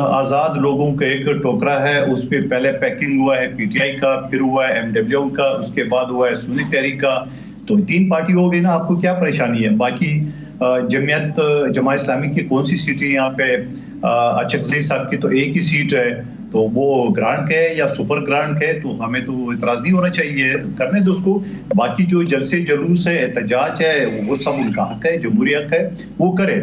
آزاد لوگوں کا ایک ٹوکرا ہے، اس پہ پہلے پیکنگ ہوا ہے پی ٹی آئی کا، پھر ہوا ہے ایم ڈبلیو کا، اس کے بعد ہوا ہے سنی تحریک کا. تو 3 پارٹی ہو گئی نا، آپ کو کیا پریشانی ہے؟ باقی جماعت اسلامی کی کون سی سیٹیں یہاں پہ؟ اچکزئی صاحب کی تو ایک ہی سیٹ ہے، تو وہ گرانٹ ہے یا سپر گرانٹ ہے، تو ہمیں تو اعتراض نہیں ہونا چاہیے، کرنے دو اس کو. باقی جو جلسے جلوس ہے، احتجاج ہے، وہ سب ان کا حق ہے، جمہوری حق ہے، وہ کرے.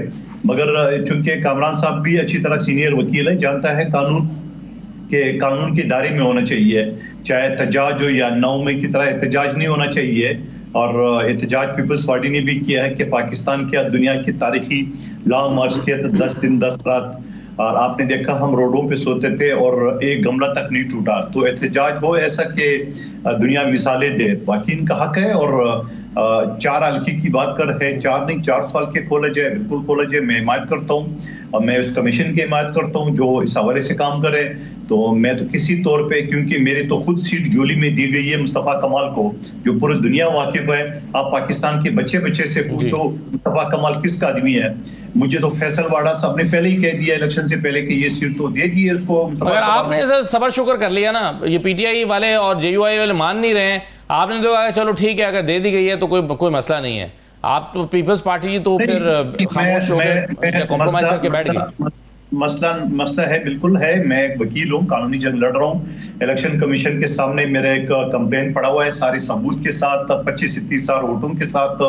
مگر چونکہ کامران صاحب بھی اچھی طرح سینئر وکیل ہے، جانتا ہے قانون کے دائرے میں ہونا چاہیے، چاہے احتجاج ہو یا 9 مئی کی طرح احتجاج نہیں ہونا چاہیے. اور احتجاج پیپلز پارٹی نے بھی کیا ہے کہ پاکستان کیا دنیا کی تاریخی لانگ مارچ کیا تھا 10 دن 10 رات, اور آپ نے دیکھا ہم روڈوں پہ سوتے تھے اور ایک گملہ تک نہیں ٹوٹا. تو احتجاج ہو ایسا کہ دنیا مثالیں دے, باقی ان کا حق ہے. اور 4 حلقے کی بات کر ہے, 4 نہیں 400 حلقے کھولا جائے, بالکل کھولا جائے. میں حمایت کرتا ہوں اور میں اس کمیشن کی حمایت کرتا ہوں جو اس حوالے سے کام کرے. تو میں تو کسی طور پہ, کیونکہ میری تو خود سیٹ جولی میں دی گئی ہے مصطفیٰ کمال کو, جو پوری دنیا واقف ہے. آپ پاکستان کے بچے سے پوچھو مصطفیٰ کمال کس کا آدمی ہے. مجھے تو فیصل واڑا صاحب نے پہلے ہی کہہ دیا الیکشن سے پہلے کہ یہ سیٹ تو دے دی ہے اس کو. اگر آپ نے صبر شکر کر لیا نا, یہ پی ٹی آئی والے اور جے یو آئی والے مان نہیں رہے ہیں, آپ نے تو کہا چلو ٹھیک ہے اگر دے دی گئی ہے تو کوئی مسئلہ نہیں ہے. آپ تو پیپلز پارٹی تو پھر خاموش ہو گئے, کمپرومائز کر کے بیٹھ گئی. مسئلہ ہے, بالکل ہے. میں ایک وکیل ہوں, قانونی جنگ لڑ رہا ہوں. الیکشن کمیشن کے سامنے میرا ایک کمپلین پڑا ہوا ہے سارے ثبوت کے ساتھ, 25-30 ووٹوں کے ساتھ,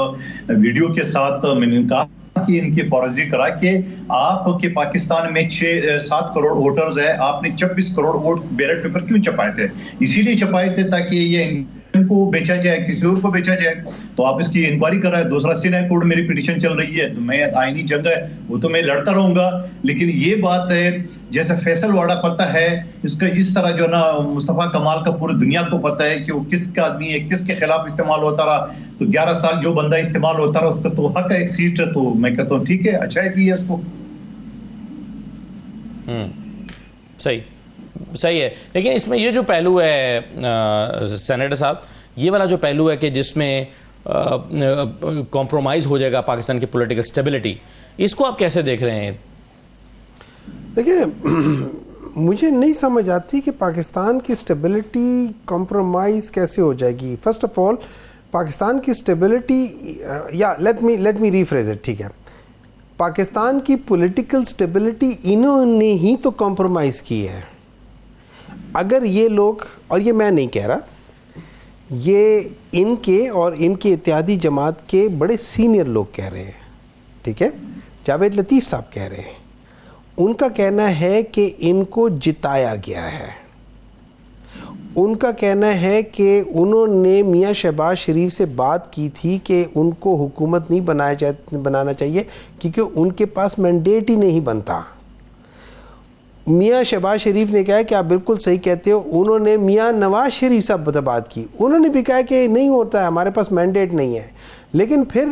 ویڈیو کے ساتھ. میں نے کہا کہ ان کی فورزی کرا کہ آپ کے پاکستان میں 6-7 کروڑ ووٹرز ہیں, آپ نے 26 کروڑ ووٹ بیلٹ پیپر کیوں چھپائے تھے؟ اسی لیے چھپائے تھے تاکہ یہ ان کو بیچا جائے, کسی اور کو بیچا جائے. تو آپ اس کی انکوائری کر رہے ہیں. دوسرا سینٹ کورٹ میری پٹیشن چل رہی ہے, تو میں آئینی جنگ ہے وہ تو میں لڑتا رہوں گا. لیکن یہ بات ہے جیسے فیصل واڑا پتہ ہے اس کا, اس طرح جو نا مصطفیٰ کمال کا پوری دنیا کو پتہ ہے کہ وہ کس کا آدمی ہے, کس کے خلاف استعمال ہوتا رہا. تو 11 سال جو بندہ استعمال ہوتا رہا اس کا تو حق ہے ایک سیٹ. تو میں کہتا ہوں ٹھیک ہے, اچھا ہے دی ہے اس کو. صحیح ہے. لیکن اس میں یہ جو پہلو ہے سینیٹر صاحب, یہ والا جو پہلو ہے کہ جس میں کمپرومائز ہو جائے گا پاکستان کی پولیٹیکل سٹیبلٹی, اس کو آپ کیسے دیکھ رہے ہیں؟ دیکھیں, مجھے نہیں سمجھ آتی کہ پاکستان کی سٹیبلٹی کمپرومائز کیسے ہو جائے گی. فرسٹ آف آل پاکستان کی سٹیبلٹی, یا لیٹ می ریفریز اٹ, ٹھیک ہے, پاکستان کی پولیٹیکل سٹیبلٹی انہوں نے ہی تو کمپرومائز کی ہے. اگر یہ لوگ, اور یہ میں نہیں کہہ رہا, یہ ان کے اور ان کے اتحادی جماعت کے بڑے سینئر لوگ کہہ رہے ہیں, ٹھیک ہے, جاوید لطیف صاحب کہہ رہے ہیں. ان کا کہنا ہے کہ ان کو جتایا گیا ہے. ان کا کہنا ہے کہ انہوں نے میاں شہباز شریف سے بات کی تھی کہ ان کو حکومت نہیں بنانا چاہیے کیونکہ ان کے پاس مینڈیٹ ہی نہیں بنتا. میاں شہباز شریف نے کہا کہ آپ بالکل صحیح کہتے ہو. انہوں نے میاں نواز شریف صاحب سے بات کی, انہوں نے بھی کہا کہ نہیں ہوتا ہے, ہمارے پاس مینڈیٹ نہیں ہے. لیکن پھر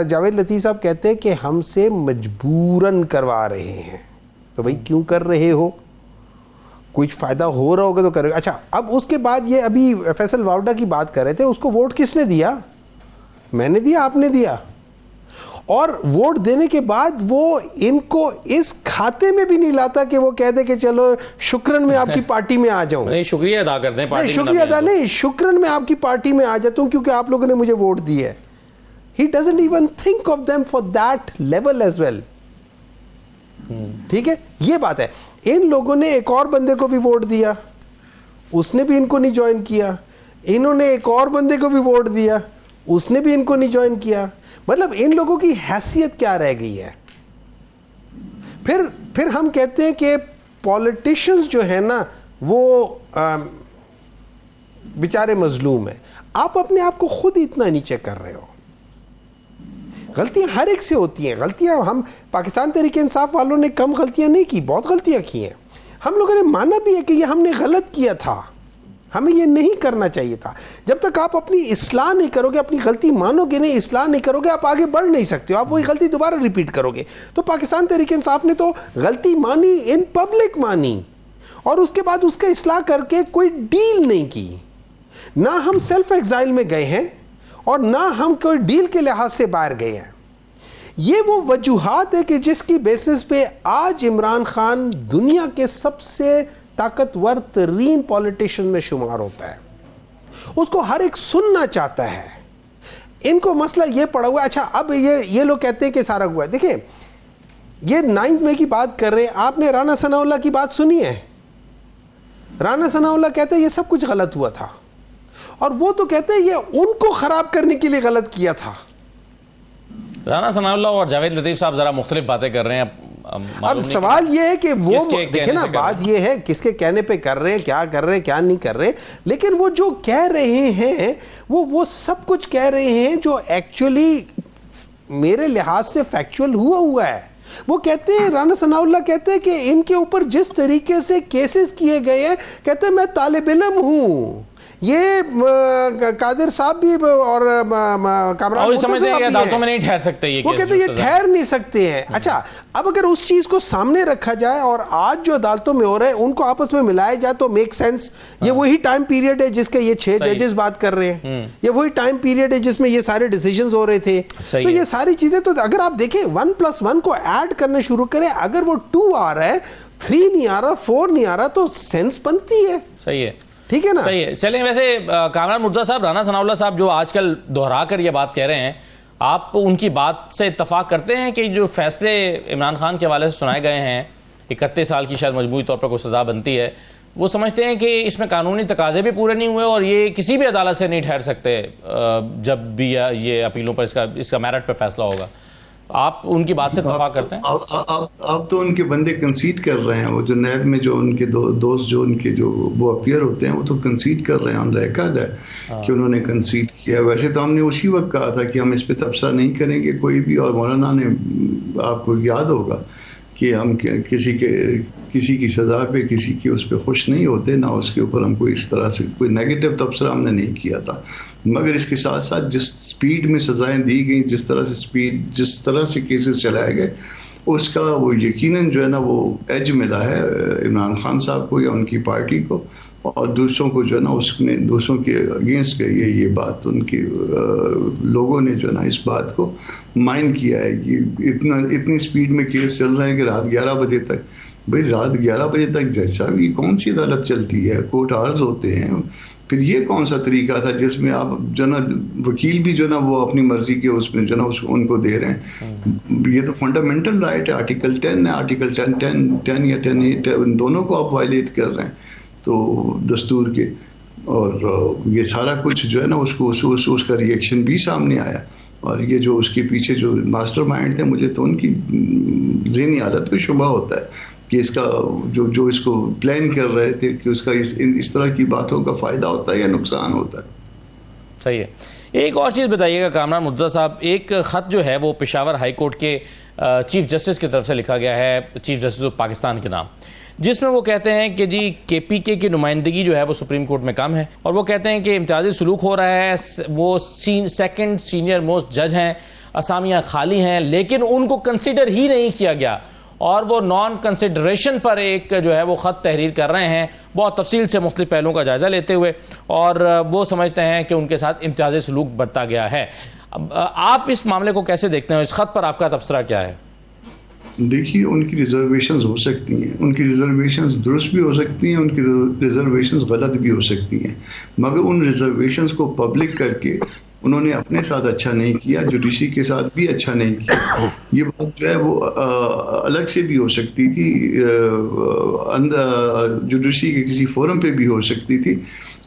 جاوید لطیف صاحب کہتے ہیں کہ ہم سے مجبوراً کروا رہے ہیں. تو بھئی کیوں کر رہے ہو؟ کچھ فائدہ ہو رہا ہوگا تو کرے گا. اچھا, اب اس کے بعد یہ ابھی فیصل واوڈا کی بات کر رہے تھے, اس کو ووٹ کس نے دیا؟ میں نے دیا, آپ نے دیا. اور ووٹ دینے کے بعد وہ ان کو اس کھاتے میں بھی نہیں لاتا کہ وہ کہہ دے کہ چلو شکرن میں آپ کی پارٹی میں آ جاؤں. نہیں, شکریہ ادا کرتے ہیں, شکریہ ادا نہیں, شکرن میں آپ کی پارٹی میں آ جاتا ہوں کیونکہ آپ لوگوں نے مجھے ووٹ دی ہے. He doesn't even think of them for that level as well. ٹھیک ہے, یہ بات ہے. ان لوگوں نے ایک اور بندے کو بھی ووٹ دیا, اس نے بھی ان کو نہیں جوائن کیا. انہوں نے ایک اور بندے کو بھی ووٹ دیا, اس نے بھی ان کو نہیں جوائن کیا. مطلب ان لوگوں کی حیثیت کیا رہ گئی ہے؟ پھر ہم کہتے ہیں کہ پولیٹیشنز جو ہیں نا وہ بیچارے مظلوم ہیں. آپ اپنے آپ کو خود اتنا نیچے کر رہے ہو. غلطیاں ہر ایک سے ہوتی ہیں. غلطیاں ہم پاکستان تحریک انصاف والوں نے کم غلطیاں نہیں کی, بہت غلطیاں کی ہیں. ہم لوگوں نے مانا بھی ہے کہ یہ ہم نے غلط کیا تھا, ہمیں یہ نہیں کرنا چاہیے تھا. جب تک آپ اپنی اصلاح نہیں کرو گے, اپنی غلطی مانو گے نہیں, اصلاح نہیں کرو گے, آپ آگے بڑھ نہیں سکتے ہو. آپ وہی غلطی دوبارہ ریپیٹ کرو گے. تو پاکستان تحریک انصاف نے تو غلطی مانی, ان پبلک مانی, اور اس کے بعد اس کا اصلاح کر کے کوئی ڈیل نہیں کی. نہ ہم سیلف ایگزائل میں گئے ہیں اور نہ ہم کوئی ڈیل کے لحاظ سے باہر گئے ہیں. یہ وہ وجوہات ہے کہ جس کی بیسس پہ آج عمران خان دنیا کے سب سے طاقتور ترین پولیٹیشن میں شمار ہوتا ہے. اس کو ہر ایک سننا چاہتا ہے. ان کو مسئلہ یہ پڑا ہوا ہے. اچھا, اب یہ لوگ کہتے ہیں کہ سارا ہوا ہے. دیکھیں, یہ 9 مئی کی بات کر رہے ہیں. آپ نے رانا ثناء اللہ کی بات سنی ہے؟ رانا ثناء اللہ کہتے ہیں یہ سب کچھ غلط ہوا تھا, اور وہ تو کہتے ہیں یہ ان کو خراب کرنے کے لیے غلط کیا تھا. رانا ثناء اللہ اور جاوید لطیف صاحب ذرا مختلف باتیں کر رہے ہیں. اب سوال یہ ہے کہ وہ دیکھیں نا، بات یہ ہے کس کے کہنے پہ کر رہے ہیں، کیا کر رہے ہیں، کیا نہیں کر رہے، لیکن وہ جو کہہ رہے ہیں وہ سب کچھ کہہ رہے ہیں جو ایکچولی میرے لحاظ سے فیکچول ہوا ہے. وہ کہتے ہیں، رانا ثناء اللہ کہتے ہیں کہ ان کے اوپر جس طریقے سے کیسز کیے گئے ہیں، کہتے ہیں میں طالب علم ہوں. یہ قادر صاحب بھی اور کامران سمجھتے ہیں کہ عدالتوں میں نہیں ٹھہر سکتے، وہ کہتے ہیں یہ ٹھہر نہیں سکتے ہیں. اچھا، اب اگر اس چیز کو سامنے رکھا جائے اور آج جو عدالتوں میں ہو رہا ہے ان کو آپس میں ملایا جائے تو میک سینس. یہ وہی ٹائم پیریڈ ہے جس کے یہ 6 ججز بات کر رہے ہیں، یہ وہی ٹائم پیریڈ ہے جس میں یہ سارے ڈیسیجنز ہو رہے تھے. تو یہ ساری چیزیں، تو اگر آپ دیکھیں 1+1 کو ایڈ کرنا شروع کریں، اگر وہ 2 آ رہا ہے، 3 نہیں آ رہا، 4 نہیں آ رہا، تو سینس بنتی ہے. صحیح ہے، ٹھیک ہے نا. صحیح ہے. چلیں، ویسے کامران مرتضیٰ صاحب، رانا ثناء اللہ صاحب جو آج کل دہرا کر یہ بات کہہ رہے ہیں، آپ ان کی بات سے اتفاق کرتے ہیں کہ جو فیصلے عمران خان کے حوالے سے سنائے گئے ہیں، 31 سال کی شاید مجموعی طور پر کوئی سزا بنتی ہے، وہ سمجھتے ہیں کہ اس میں قانونی تقاضے بھی پورے نہیں ہوئے اور یہ کسی بھی عدالت سے نہیں ٹھہر سکتے جب بھی یہ اپیلوں پر اس کا میرٹ پر فیصلہ ہوگا؟ آپ ان کی بات سے اتفاق کرتے ہیں؟ آپ تو ان کے بندے کنسیڈ کر رہے ہیں، وہ جو نیب میں جو ان کے دوست جو ان کے جو وہ اپیئر ہوتے ہیں وہ تو کنسیڈ کر رہے ہیں، آن ریکارڈ ہے کہ انہوں نے کنسیڈ کیا. ویسے تو ہم نے اسی وقت کہا تھا کہ ہم اس پہ تبصرہ نہیں کریں گے کوئی بھی، اور مولانا نے، آپ کو یاد ہوگا کہ ہم کسی کی سزا پہ، کسی کی اس پہ خوش نہیں ہوتے، نہ اس کے اوپر ہم کوئی اس طرح سے کوئی نیگیٹو تبصرہ ہم نے نہیں کیا تھا. مگر اس کے ساتھ ساتھ جس سپیڈ میں سزائیں دی گئیں، جس طرح سے کیسز چلائے گئے، اس کا وہ یقیناً جو ہے نا وہ ایج ملا ہے عمران خان صاحب کو یا ان کی پارٹی کو، اور دوسروں کو جو ہے نا اس میں دوسروں کے اگینسٹ گئی ہے یہ بات. ان کے لوگوں نے جو ہے نا اس بات کو مائنڈ کیا ہے کہ اتنی سپیڈ میں کیس چل رہے ہیں کہ رات 11 بجے تک. بھائی رات 11 بجے تک جج صاحب یہ کون سی عدالت چلتی ہے؟ کورٹ آرز ہوتے ہیں. پھر یہ کون سا طریقہ تھا جس میں آپ جو نا وکیل بھی جو نا وہ اپنی مرضی کے اس میں جو نا ان کو دے رہے ہیں؟ یہ تو فنڈامنٹل رائٹ ہے، آرٹیکل 10 ہے، آرٹیکل 10 یا 10 ان دونوں کو آپ وائلیٹ کر رہے ہیں تو دستور کے. اور یہ سارا کچھ جو ہے نا اس کا ریئیکشن بھی سامنے آیا. اور یہ جو اس کے پیچھے جو ماسٹر مائنڈ تھے، مجھے تو ان کی ذہنی حالت پہ شبہ ہوتا ہے کہ اس کا جو اس کو پلان کر رہے تھے کہ اس کا اس طرح کی باتوں کا فائدہ ہوتا ہے یا نقصان ہوتا ہے. صحیح ہے. ایک اور چیز بتائیے گا کامران مرتضیٰ صاحب، ایک خط جو ہے وہ پشاور ہائی کورٹ کے چیف جسٹس کی طرف سے لکھا گیا ہے، چیف جسٹس آف پاکستان کے نام، جس میں وہ کہتے ہیں کہ جی KPK کی نمائندگی جو ہے وہ سپریم کورٹ میں کم ہے، اور وہ کہتے ہیں کہ امتیازی سلوک ہو رہا ہے، وہ 2nd سینئر موسٹ جج ہیں، اسامیاں خالی ہیں، لیکن ان کو کنسیڈر ہی نہیں کیا گیا، اور وہ نان کنسیڈریشن پر ایک جو ہے وہ خط تحریر کر رہے ہیں بہت تفصیل سے مختلف پہلوؤں کا جائزہ لیتے ہوئے، اور وہ سمجھتے ہیں کہ ان کے ساتھ امتیازی سلوک برتا گیا ہے. آپ اس معاملے کو کیسے دیکھتے ہیں؟ اس خط پر آپ کا تبصرہ کیا ہے؟ دیکھیے، ان کی ریزرویشنز ہو سکتی ہیں، ان کی ریزرویشنز درست بھی ہو سکتی ہیں، ان کی ریزرویشنز غلط بھی ہو سکتی ہیں، مگر ان ریزرویشنز کو پبلک کر کے انہوں نے اپنے ساتھ اچھا نہیں کیا، جوڈیشری کے ساتھ بھی اچھا نہیں کیا. یہ بات جو ہے وہ الگ سے بھی ہو سکتی تھی، جوڈیشری کے کسی فورم پہ بھی ہو سکتی تھی.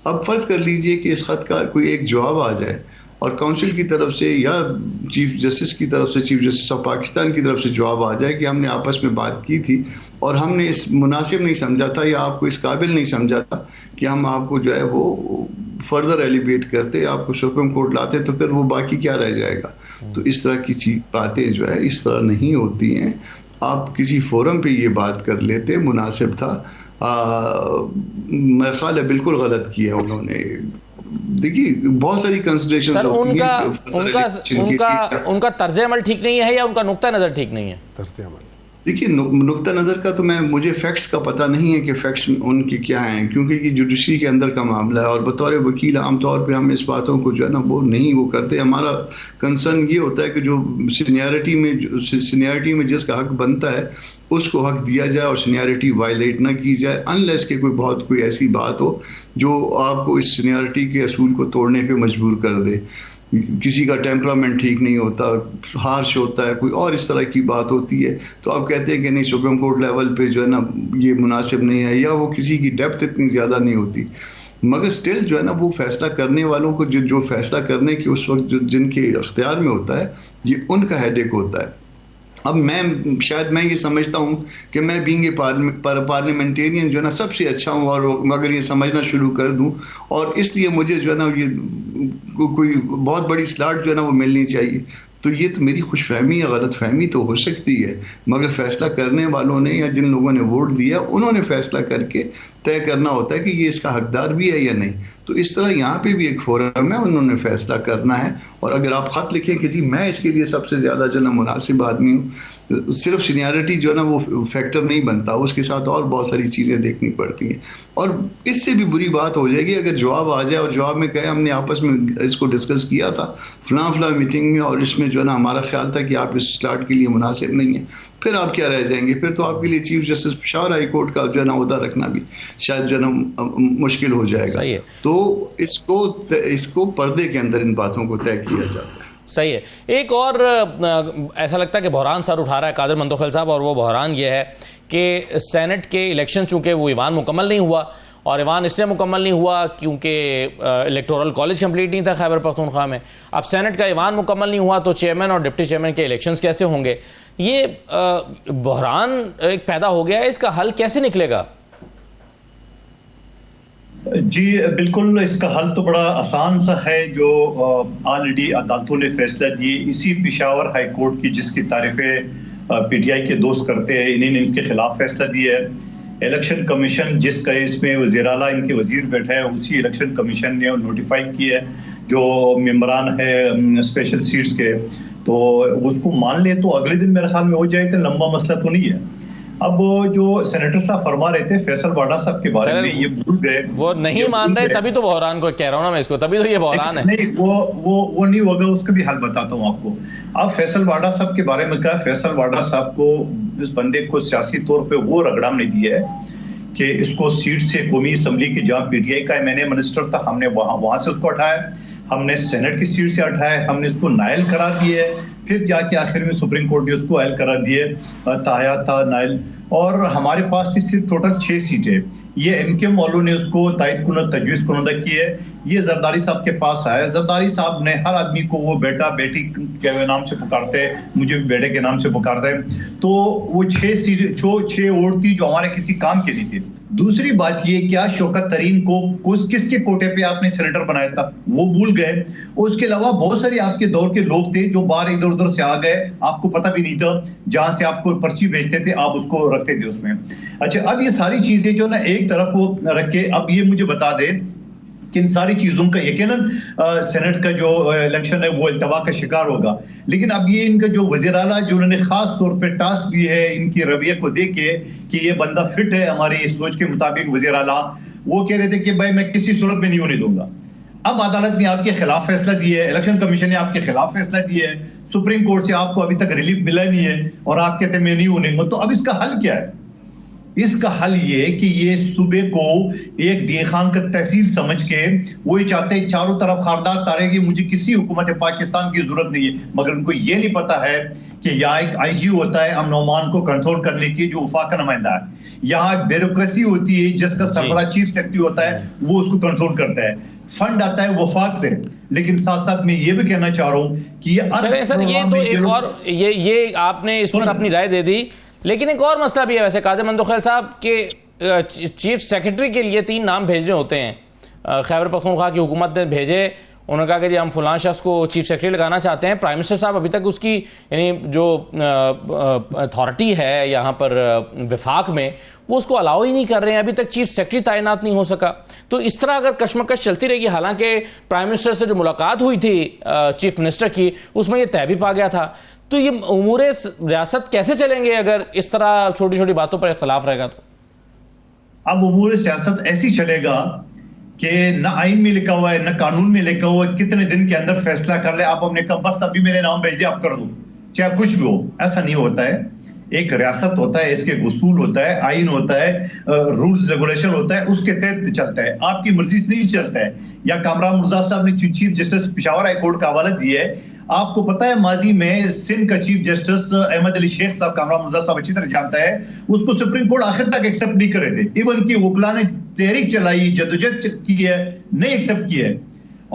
اب فرض کر لیجئے کہ اس خط کا کوئی ایک جواب آ جائے اور کونسل کی طرف سے یا چیف جسٹس کی طرف سے، چیف جسٹس آف پاکستان کی طرف سے جواب آ جائے کہ ہم نے آپس میں بات کی تھی اور ہم نے اس مناسب نہیں سمجھا تھا یا آپ کو اس قابل نہیں سمجھا تھا کہ ہم آپ کو جو ہے وہ فردر ایلیویٹ کرتے، آپ کو سپریم کورٹ لاتے، تو پھر وہ باقی کیا رہ جائے گا. تو اس طرح کی باتیں جو ہے اس طرح نہیں ہوتی ہیں. آپ کسی فورم پہ یہ بات کر لیتے، مناسب تھا. میرا خیال ہے بالکل غلط کیا انہوں نے. دیکھیے بہت ساری کنسیڈریشن ان کا طرز عمل ٹھیک نہیں ہے یا ان کا نقطہ نظر ٹھیک نہیں ہے؟ طرز عمل، دیکھیے نقطہ نظر کا تو مجھے فیکٹس کا پتہ نہیں ہے کہ فیکٹس ان کی کیا ہیں، کیونکہ یہ جوڈیشری کے اندر کا معاملہ ہے، اور بطور وکیل عام طور پہ ہم اس باتوں کو جو ہے نا وہ نہیں وہ کرتے. ہمارا کنسرن یہ ہوتا ہے کہ جو سینیارٹی میں جس کا حق بنتا ہے اس کو حق دیا جائے اور سینیارٹی وائلیٹ نہ کی جائے، انلیس کہ کوئی ایسی بات ہو جو آپ کو اس سینیارٹی کے اصول کو توڑنے پہ مجبور کر دے. کسی کا ٹیمپرامنٹ ٹھیک نہیں ہوتا، ہارش ہوتا ہے، کوئی اور اس طرح کی بات ہوتی ہے، تو آپ کہتے ہیں کہ نہیں سپریم کورٹ لیول پہ جو ہے نا یہ مناسب نہیں ہے، یا وہ کسی کی ڈیپتھ اتنی زیادہ نہیں ہوتی. مگر سٹل جو ہے نا وہ فیصلہ کرنے والوں کو جو فیصلہ کرنے کی اس وقت جن کے اختیار میں ہوتا ہے، یہ ان کا ہیڈ ایک ہوتا ہے. اب میں شاید میں یہ سمجھتا ہوں کہ میں بینگ اے پارلیمنٹیرین جو ہے نا سب سے اچھا ہوں، اور اگر یہ سمجھنا شروع کر دوں، اور اس لیے مجھے جو ہے نا یہ کوئی بہت بڑی سلاٹ جو ہے نا وہ ملنی چاہیے، تو یہ تو میری خوش فہمی یا غلط فہمی تو ہو سکتی ہے، مگر فیصلہ کرنے والوں نے یا جن لوگوں نے ووٹ دیا انہوں نے فیصلہ کر کے طے کرنا ہوتا ہے کہ یہ اس کا حقدار بھی ہے یا نہیں. تو اس طرح یہاں پہ بھی ایک فورم ہے، انہوں نے فیصلہ کرنا ہے. اور اگر آپ خط لکھیں کہ جی میں اس کے لیے سب سے زیادہ جو ہے نا مناسب آدمی ہوں، صرف سینیارٹی جو ہے نا وہ فیکٹر نہیں بنتا، اس کے ساتھ اور بہت ساری چیزیں دیکھنی پڑتی ہیں. اور اس سے بھی بری بات ہو جائے گی اگر جواب آ جائے اور جواب میں کہے ہم نے آپس میں اس کو ڈسکس کیا تھا فلاں میٹنگ میں، اور اس میں جو ہے نا ہمارا خیال تھا کہ آپ اس سلاٹ کے لیے مناسب نہیں ہیں، پھر آپ کیا رہ جائیں گے؟ پھر تو آپ کے لیے chief justice Peshawar high court کا جو ہے نا عہدہ رکھنا بھی شاید جو ہے نا مشکل ہو جائے گا. تو اس کو پردے کے اندر ان باتوں کو طے کیا جاتا ہے. صحیح ہے. ایک اور ایسا لگتا ہے کہ بحران سر اٹھا رہا ہے قادر منتوخیل صاحب، اور وہ بحران یہ ہے کہ سینٹ کے الیکشن چونکہ وہ ایوان مکمل نہیں ہوا، اور ایوان اس سے مکمل نہیں ہوا کیونکہ الیکٹورل کالج کمپلیٹ نہیں تھا خیبر پختونخوا میں. اب سینٹ کا ایوان مکمل نہیں ہوا تو چیئرمین اور ڈپٹی چیئرمین کے الیکشنز کیسے ہوں گے؟ یہ بحران ایک پیدا ہو گیا ہے، اس کا حل کیسے نکلے گا؟ جی بالکل، اس کا حل تو بڑا آسان سا ہے، جو آلریڈی عدالتوں نے فیصلہ دیے. اسی پشاور ہائی کورٹ کی جس کی تعریفیں پی ٹی آئی کے دوست کرتے ہیں، انہیں نے ان کے خلاف فیصلہ دیا ہے. الیکشن کمیشن جس کا اس میں وزیر اعلیٰ ان کے وزیر بیٹھا ہے، اسی الیکشن کمیشن نے نوٹیفائی کیا ہے جو ممبران ہے اسپیشل سیٹس کے، تو اس کو مان لے تو اگلے دن میرے خیال میں ہو جائے تو لمبا مسئلہ تو نہیں ہے. اب جو سینیٹر صاحب فرما رہے تھے فیصل واڈا صاحب کے بارے میں، یہ بھول گئے، وہ نہیں مان رہے، تبھی تو بحران کو کہہ رہا ہوں نا میں اس کو، تبھی تو یہ بحران ہے. نہیں وہ نہیں ہوگا، اس کا بھی حل بتاتا ہوں آپ کو. اب فیصل واڈا صاحب کے بارے میں کہا، فیصل واڈا صاحب کو اس بندے کو سیاسی طور پہ وہ رگڑا نہیں دیا ہے کہ اس کو سیٹ سے قومی اسمبلی کی جہاں پی ٹی آئی کا ایم این اے منسٹر تھا، ہم نے وہاں سے اس کو ہٹایا، ہم نے سینٹ کی سیٹ سے ہٹایا، ہم نے اس کو نائل قرار دیا ہے، پھر جا کے آخر میں سپریم کورٹ نے اس کو اہل قرار دیے، تاحیات تھا نائل. اور ہمارے پاس صرف ٹوٹل 6 سیٹیں، یہ ایم کیو والوں نے اس کو تائید کنندہ تجویز کنندہ کی ہے. یہ زرداری صاحب کے پاس آیا، زرداری صاحب نے ہر آدمی کو وہ بیٹا بیٹی کے نام سے پکارتے، مجھے بھی بیٹے کے نام سے پکارتے، تو وہ 6 ووٹ تھی جو ہمارے کسی کام کے نہیں تھی. دوسری بات یہ، کیا شوکت ترین کو کس کے کوٹے پہ آپ نے سینیٹر بنایا تھا وہ بھول گئے. اور اس کے علاوہ بہت سارے آپ کے دور کے لوگ تھے جو باہر ادھر ادھر سے آ گئے، آپ کو پتہ بھی نہیں تھا، جہاں سے آپ کو پرچی بھیجتے تھے آپ اس کو رکھتے تھے اس میں. اچھا، اب یہ ساری چیزیں جو نا ایک طرف وہ رکھے، اب یہ مجھے بتا دے کہ ان ساری چیزوں کا یقیناً سینٹ کا جو الیکشن ہے وہ التوا کا شکار ہوگا، لیکن اب یہ ان کا جو وزیر اعلیٰ جو انہوں نے خاص طور پہ ٹاسک دی ہے ان کی رویہ کو دیکھ کے کہ یہ بندہ فٹ ہے ہماری سوچ کے مطابق، وزیر اعلیٰ وہ کہہ رہے تھے کہ بھائی میں کسی صورت میں نہیں ہونے دوں گا. اب عدالت نے آپ کے خلاف فیصلہ دیا ہے، الیکشن کمیشن نے آپ کے خلاف فیصلہ دیا ہے، سپریم کورٹ سے آپ کو ابھی تک ریلیف ملا نہیں ہے، اور آپ کہتے ہیں میں نہیں ہونے دوں. تو اب اس کا حل کیا ہے؟ اس کا حل یہ کہ یہ صوبے کو ایک ڈی خان کا تحصیل سمجھ کے وہی چاہتے ہیں چاروں طرف خاردار تارے کہ مجھے کسی حکومت پاکستان کی ضرورت نہیں ہے، مگر ان کو یہ نہیں پتا ہے کہ یہاں ایک آئی جی ہوتا ہے امن و امان کو کنٹرول کرنے کی جو وفاق کا نمائندہ ہے، یہاں ایک بیوروکریسی ہوتی ہے جس کا سربراہ چیف سیکرٹری ہوتا ہے، وہ اس کو کنٹرول کرتا ہے، فنڈ آتا ہے وفاق سے. لیکن ساتھ ساتھ میں یہ بھی کہنا چاہ رہا ہوں کہ یہ تو ایک اور یہ آپ نے اس پر اپنی رائے دے دی، لیکن ایک اور مسئلہ بھی ہے ویسے قادر منتوخیل صاحب کہ چیف سیکرٹری کے لیے 3 نام بھیجنے ہوتے ہیں. خیبر پختونخوا کی حکومت نے بھیجے، انہوں نے کہا کہ جی ہم فلاں شخص کو چیف سیکرٹری لگانا چاہتے ہیں. پرائم منسٹر صاحب ابھی تک اس کی یعنی جو اتھارٹی ہے یہاں پر وفاق میں وہ اس کو الاؤ ہی نہیں کر رہے ہیں، ابھی تک چیف سیکرٹری تعینات نہیں ہو سکا. تو اس طرح اگر کشمکش چلتی رہے گی، حالانکہ پرائم منسٹر سے جو ملاقات ہوئی تھی چیف منسٹر کی اس میں یہ طے بھی پا گیا تھا، تو یہ امور ریاست کیسے چلیں گے اگر اس طرح چھوٹی چھوٹی باتوں پر اختلاف رہے گا؟ تو اب امور سیاست ایسی چلے گا کہ نہ آئین میں لکھا ہوا ہے نہ قانون میں لکھا ہوا ہے کتنے دن کے اندر فیصلہ کر لے. آپ نے کہا بس ابھی میرے نام بھیجے آپ کر دو، چاہے کچھ بھی ہو. ایسا نہیں ہوتا ہے. ایک ریاست ہوتا ہے، اس کے اصول ہوتا ہے، آئین ہوتا ہے، رولز ریگولیشن ہوتا ہے، اس کے تحت چلتا ہے. آپ کی مرضی سے نہیں چلتا ہے. یا کامران مرزا صاحب نے chief justice Peshawar high court کا حوالہ دیا ہے. آپ کو پتا ہے ماضی میں سندھ کا چیف جسٹس احمد علی شیخ صاحب، کامران مرزا صاحب اچھی طرح جانتا ہے، اس کو سپریم کورٹ آخر تک ایکسپٹ نہیں کرے تھے. ایون کی وکلا نے تحریک چلائی، جدوجہد کی ہے، نہیں ایکسپٹ کی ہے.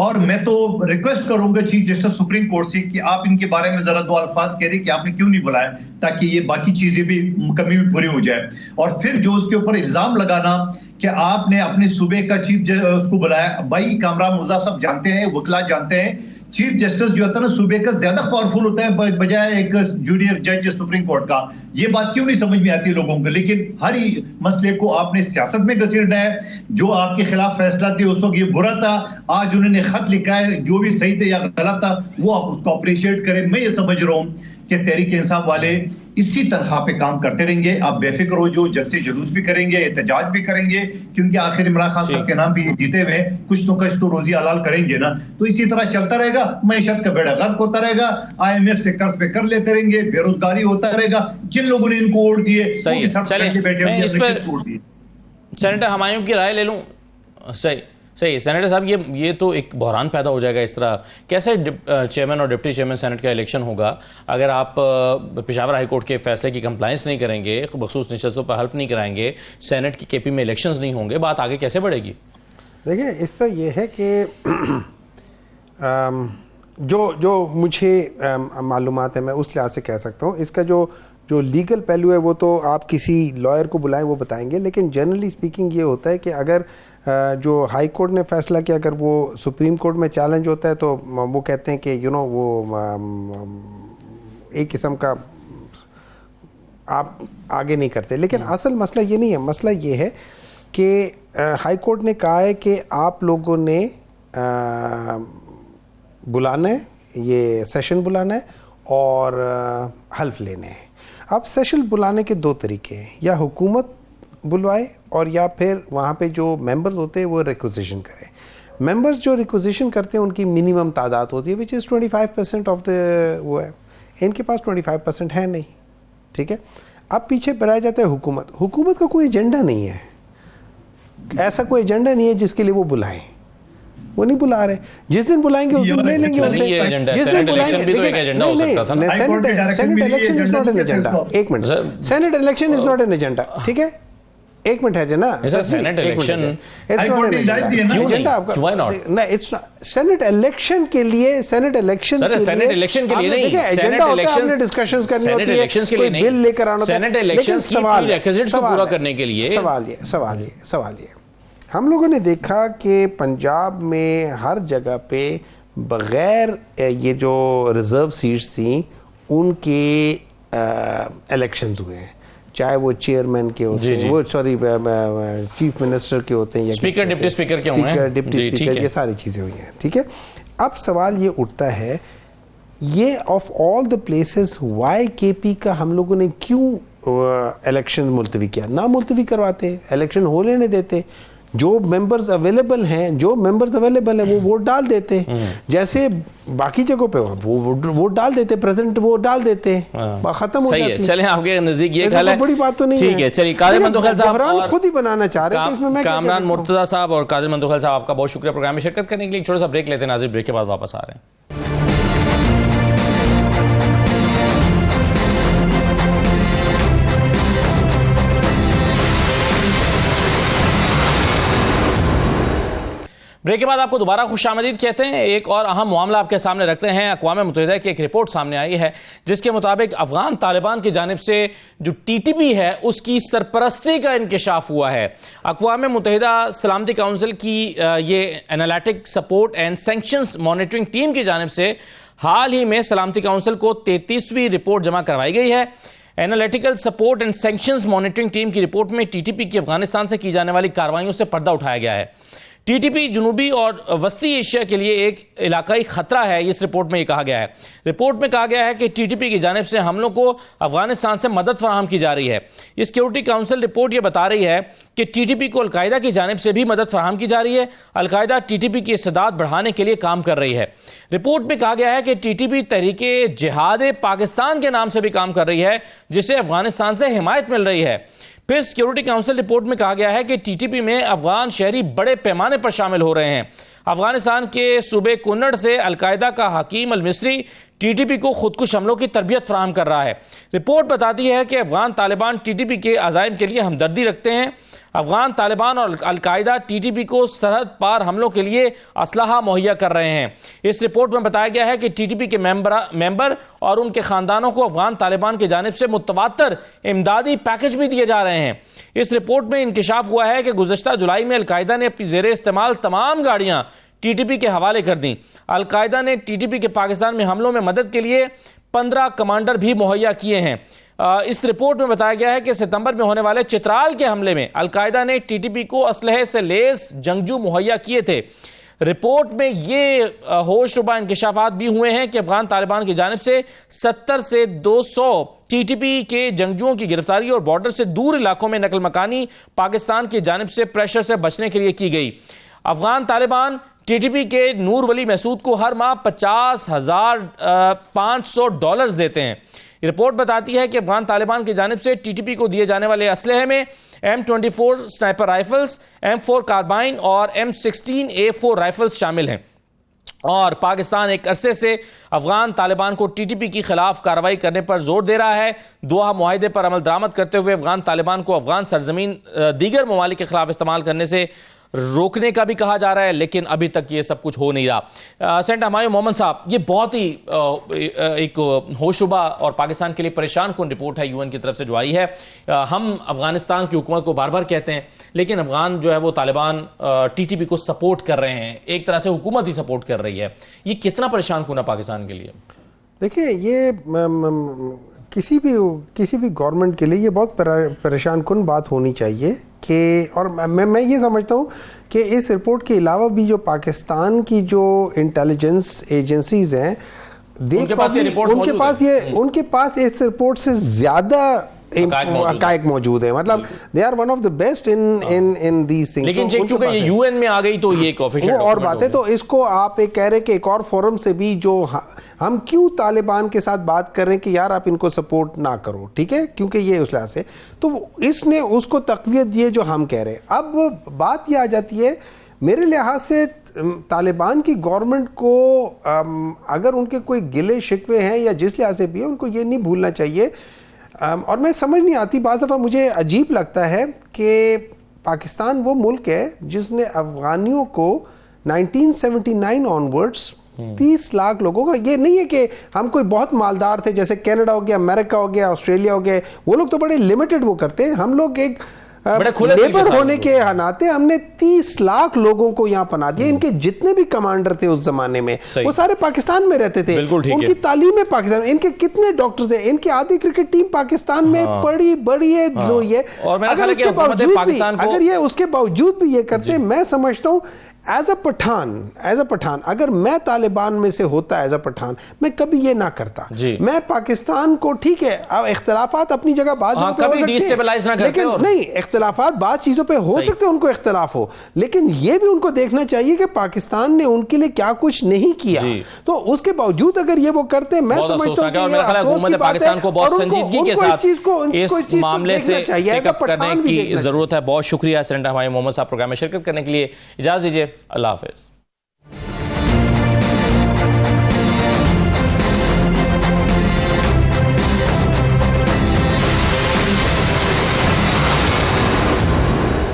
اور میں تو ریکویسٹ کروں گا چیف جسٹس سپریم کورٹ سے کہ آپ ان کے بارے میں ذرا 2 الفاظ کہہ رہے کہ آپ نے کیوں نہیں بلایا تاکہ یہ باقی چیزیں بھی کمی بھی پوری ہو جائے. اور پھر جو اس کے اوپر الزام لگانا کہ آپ نے اپنے صوبے کا چیف اس کو بلایا, بھائی کامران مرزا صاحب جانتے ہیں, وکلا جانتے ہیں, چیف جسٹس جو ہوتا ہے نا صوبے کا زیادہ پاورفل ہوتا ہے بجائے ایک جونیئر جج سپریم کورٹ کا. یہ بات کیوں نہیں سمجھ میں آتی لوگوں کو؟ لیکن ہر مسئلے کو آپ نے سیاست میں گھسیٹنا ہے. جو آپ کے خلاف فیصلہ تھے اس وقت یہ برا تھا, آج انہوں نے خط لکھا ہے جو بھی صحیح تھا یا غلط تھا وہ آپ اس کو اپریشیٹ کریں. میں یہ سمجھ رہا ہوں کہ تحریک انصاف والے اسی تنخواہ پہ کام کرتے رہیں گے. آپ بے فکر ہو, جو جلسے جلوس بھی کریں گے, احتجاج بھی کریں گے, کیونکہ آخر عمران خان صاحب کے نام بھی جیتے ہوئے کچھ تو روزی حلال کریں گے نا. تو اسی طرح چلتا رہے گا, معیشت کا بیڑا غرق ہوتا رہے گا, IMF سے قرض پہ کر لیتے رہیں گے, بے روزگاری ہوتا رہے گا. جن لوگوں نے ان کو ووٹ دیے وہ بھی سب بیٹھے ہوئے. سینیٹر ہمایوں کی رائے لے لوں. صحیح سینیٹر صاحب, یہ تو ایک بحران پیدا ہو جائے گا اس طرح. کیسے چیئرمین اور ڈپٹی چیئرمین سینٹ کا الیکشن ہوگا اگر آپ پشاور ہائی کورٹ کے فیصلے کی کمپلائنس نہیں کریں گے, بخصوص نشستوں پر حلف نہیں کرائیں گے, سینٹ کی KP میں الیکشنز نہیں ہوں گے, بات آگے کیسے بڑھے گی؟ دیکھیں اس طرح یہ ہے کہ جو مجھے معلومات ہیں میں اس لحاظ سے کہہ سکتا ہوں. اس کا جو لیگل پہلو ہے وہ تو آپ کسی لائر کو بلائیں وہ بتائیں گے, لیکن جنرلی اسپیکنگ یہ ہوتا ہے کہ اگر جو ہائی کورٹ نے فیصلہ کیا اگر وہ سپریم کورٹ میں چیلنج ہوتا ہے تو وہ کہتے ہیں کہ وہ ایک قسم کا آپ آگے نہیں کرتے. لیکن اصل مسئلہ یہ نہیں ہے. مسئلہ یہ ہے کہ ہائی کورٹ نے کہا ہے کہ آپ لوگوں نے بلانا ہے, یہ سیشن بلانا ہے اور حلف لینے ہیں. اب سیشن بلانے کے 2 طریقے ہیں, یا حکومت بلوائے اور یا پھر وہاں پہ جو ممبرز ہوتے ہیں وہ ریکوزیشن کریں. ممبرز جو ریکوزیشن کرتے ہیں ان کی منیمم تعداد ہوتی ہے وچ از 25% آف وہ ہے. ان کے پاس 25% ہے نہیں, ٹھیک ہے. اب پیچھے بڑھایا جاتا ہے حکومت کا کوئی ایجنڈا نہیں ہے, ایسا کوئی ایجنڈا نہیں ہے جس کے لیے وہ بلائیں. وہ نہیں بلا رہے, جس دن بلائیں گے اس دن لے لیں گے. جس دن بلائیں گے senate election is not an agenda. ایک minute, senate election is not an agenda, ٹھیک ہے, ایک منٹ ہے جنا. سینٹ الیکشن سینٹ الیکشن کے لیے ایجنڈا ہوتا ہے, ہم نے ڈسکشنز کرنی ہوتی ہے, کوئی بل لے کر آنا ہوتا ہے. لیکن سوال یہ ہم لوگوں نے دیکھا کہ پنجاب میں ہر جگہ پہ بغیر یہ جو ریزرو سیٹس تھیں ان کے الیکشنز ہوئے ہیں, چاہے وہ چیئرمین کے ہوتے ہیں, وہ چیف منسٹر کے ہوتے ہیں, یا اسپیکر ڈپٹی اسپیکر کے ہوئے, ڈپٹی اسپیکر, یہ ساری چیزیں ہوئی ہیں, ٹھیک ہے. اب سوال یہ اٹھتا ہے, یہ of all the places why KP کا ہم لوگوں نے کیوں الیکشن ملتوی کیا؟ نہ ملتوی کرواتے, الیکشن ہو لینے دیتے. جو ممبرز اویلیبل ہیں وہ ووٹ ڈال دیتے, جیسے باقی جگہوں پہ وہ ووٹ ڈال دیتے, پریزنٹ ووٹ ڈال دیتے, ختم ہو جاتی. چلیں آپ کے نزدیک یہ خیال ہے, بڑی بات تو نہیں ہے. ٹھیک ہے, چلیے. قادر مندوخیل صاحب خود ہی بنانا چاہ رہے ہیں. کامران مرتضیٰ صاحب اور قادر مندوخیل صاحب آپ کا بہت شکریہ پروگرام میں شرکت کرنے کے لیے. چھوٹا سا بریک لیتے ہیں ناظرین, بریک کے بعد واپس آ رہے ہیں. بریک کے بعد آپ کو دوبارہ خوش آمدید کہتے ہیں. ایک اور اہم معاملہ آپ کے سامنے رکھتے ہیں. اقوام متحدہ کی ایک رپورٹ سامنے آئی ہے جس کے مطابق افغان طالبان کی جانب سے جو TTP ہے اس کی سرپرستی کا انکشاف ہوا ہے. اقوام متحدہ سلامتی کونسل کی یہ analytic support and sanctions monitoring team کی جانب سے حال ہی میں سلامتی کونسل کو 33ویں رپورٹ جمع کروائی گئی ہے. Analytical support and sanctions monitoring team کی رپورٹ میں TTP کی افغانستان سے کی جانے والی کارروائیوں سے پردہ اٹھایا گیا ہے. TTP جنوبی اور وسطی ایشیا کے لیے ایک علاقائی خطرہ ہے, اس رپورٹ میں یہ کہا گیا ہے. رپورٹ میں کہا گیا ہے کہ TTP کی جانب سے حملوں کو افغانستان سے مدد فراہم کی جا رہی ہے. سیکیورٹی کونسل رپورٹ یہ بتا رہی ہے کہ TTP کو القاعدہ کی جانب سے بھی مدد فراہم کی جا رہی ہے. القاعدہ TTP کی استعداد بڑھانے کے لیے کام کر رہی ہے. رپورٹ میں کہا گیا ہے کہ TTP تحریک جہاد پاکستان کے نام سے بھی کام کر رہی ہے جسے افغانستان سے حمایت مل رہی ہے. پھر سیکیورٹی کونسل رپورٹ میں کہا گیا ہے کہ TTP میں افغان شہری بڑے پیمانے پر شامل ہو رہے ہیں. افغانستان کے صوبے کنڑ سے القاعدہ کا حکیم المصری ٹی ٹی پی کو خودکش حملوں کی تربیت فراہم کر رہا ہے۔ رپورٹ بتاتی ہے کہ Afghan Taliban T T P کے عزائم کے لیے ہمدردی رکھتے ہیں۔ افغان طالبان اور القاعدہ ٹی ٹی پی کو سرحد پار حملوں کے لیے اسلحہ مہیا کر رہے ہیں۔ اس رپورٹ میں بتایا گیا ہے کہ ٹی ٹی پی کے ممبر اور ان کے خاندانوں کو افغان طالبان کی جانب سے متواتر امدادی پیکج بھی دیے جا رہے ہیں۔ اس رپورٹ میں انکشاف ہوا ہے کہ گزشتہ جولائی میں القاعدہ نے اپنی زیر استعمال تمام گاڑیاں ٹی ٹی پی کے حوالے کر دیں۔ القاعدہ نے ٹی ٹی پی کے پاکستان میں حملوں میں مدد کے لیے 15 کمانڈر بھی مہیا کیے ہیں۔ اس رپورٹ میں بتایا گیا ہے کہ ستمبر میں ہونے والے چترال کے حملے میں القاعدہ نے ٹی ٹی پی کو اسلحے سے لیس جنگجو مہیا کیے تھے۔ رپورٹ میں یہ ہوش ربا انکشافات بھی ہوئے ہیں کہ افغان طالبان کی جانب سے 70 سے 200 ٹی ٹی پی کے جنگجوؤں کی گرفتاری اور بارڈر سے دور علاقوں میں نقل مکانی پاکستان کی جانب سے پریشر سے بچنے کے لیے کی گئی۔ Afghan Taliban T T P کے نور ولی محسود کو ہر ماہ $50,500 دیتے ہیں۔ رپورٹ بتاتی ہے کہ افغان طالبان کی جانب سے ٹی ٹی پی کو دیے جانے والے اسلحے میں M24 سنائپر رائفلز، M4 کاربائن اور M16A4 رائفلز شامل ہیں، اور پاکستان ایک عرصے سے افغان طالبان کو ٹی ٹی پی کی خلاف کارروائی کرنے پر زور دے رہا ہے۔ دوحہ معاہدے پر عمل درآمد کرتے ہوئے افغان طالبان کو افغان سرزمین دیگر ممالک کے خلاف استعمال کرنے سے روکنے کا بھی کہا جا رہا ہے، لیکن ابھی تک یہ سب کچھ ہو نہیں رہا۔ سینٹ ہمایوں محمد صاحب، یہ بہت ہی ایک ہوشربا اور پاکستان کے لیے پریشان کن رپورٹ ہے یو این کی طرف سے جو آئی ہے۔ ہم افغانستان کی حکومت کو بار بار کہتے ہیں، لیکن افغان جو ہے وہ طالبان ٹی ٹی پی کو سپورٹ کر رہے ہیں، ایک طرح سے حکومت ہی سپورٹ کر رہی ہے۔ یہ کتنا پریشان کن ہے پاکستان کے لیے؟ دیکھیں، یہ کسی بھی گورنمنٹ کے لیے یہ بہت پریشان کن بات ہونی چاہیے کہ، اور میں یہ سمجھتا ہوں کہ اس رپورٹ کے علاوہ بھی جو پاکستان کی جو انٹیلیجنس ایجنسیز ہیں ان کے پاس اس رپورٹ سے زیادہ حقائق موجود ہیں، مطلب they are one of the best in these things۔ لیکن چونکہ یہ یو این میں آ گئی تو یہ ایک آفیشل اور بات ہے، تو اس کو آپ ایک کہہ رہے کہ ایک اور فورم سے بھی جو ہم کیوں طالبان کے ساتھ بات کر رہے ہیں کہ یار آپ ان کو سپورٹ نہ کرو، ٹھیک ہے، کیونکہ یہ اس لحاظ سے تو اس نے اس کو تقویت دی جو ہم کہہ رہے ہیں۔ اب بات یہ آ جاتی ہے میرے لحاظ سے طالبان کی گورنمنٹ کو اگر ان کے کوئی گلے شکوے ہیں یا جس لحاظ سے بھی ہے، ان کو یہ نہیں بھولنا چاہیے۔ اور میں سمجھ نہیں آتی، بعض دفعہ مجھے عجیب لگتا ہے کہ پاکستان وہ ملک ہے جس نے افغانیوں کو 1979 آنورڈز 30 لاکھ لوگوں کا، یہ نہیں ہے کہ ہم کوئی بہت مالدار تھے جیسے کینیڈا ہو گیا، امریکہ ہو گیا، آسٹریلیا ہو گیا، وہ لوگ تو بڑے لیمیٹڈ وہ کرتے ہیں، ہم لوگ ایک نیبر ہونے کے ناطے ہم نے 30 لاکھ لوگوں کو یہاں پناہ دیا۔ ان کے جتنے بھی کمانڈر تھے اس زمانے میں وہ سارے پاکستان میں رہتے تھے، ان کی تعلیم پاکستان، ان کے کتنے ڈاکٹرز ہیں، ان کی آدھی کرکٹ ٹیم پاکستان میں پڑی بڑی ہے جو یہ، اگر اس کے باوجود بھی یہ کرتے ہیں، میں سمجھتا ہوں ایز اے پٹھان اگر میں طالبان میں سے ہوتا ایز اے پٹھان، میں کبھی یہ نہ کرتا۔ میں پاکستان کو، ٹھیک ہے اختلافات اپنی جگہ بعض جگہ پہ ہو سکتے ہیں، لیکن نہیں، اختلافات بعض چیزوں پہ ہو سکتے ہیں، ان کو اختلاف ہو، لیکن یہ بھی ان کو دیکھنا چاہیے کہ پاکستان نے ان کے لیے کیا کچھ نہیں کیا، تو اس کے باوجود اگر یہ وہ کرتے، میں سمجھتا ہوں کہ یہ افسوس کی بات ہے، اور ان کو اس چیز کو دیکھنا چاہیے، ایز اے پٹھان بھی دیکھنا چاہیے۔ ضرورت ہے۔ بہت شکریہ سینٹ ہمایوں محمد صاحب پروگرام میں شرکت کرنے کے لیے، اجازت دیجیے، اللہ حافظ۔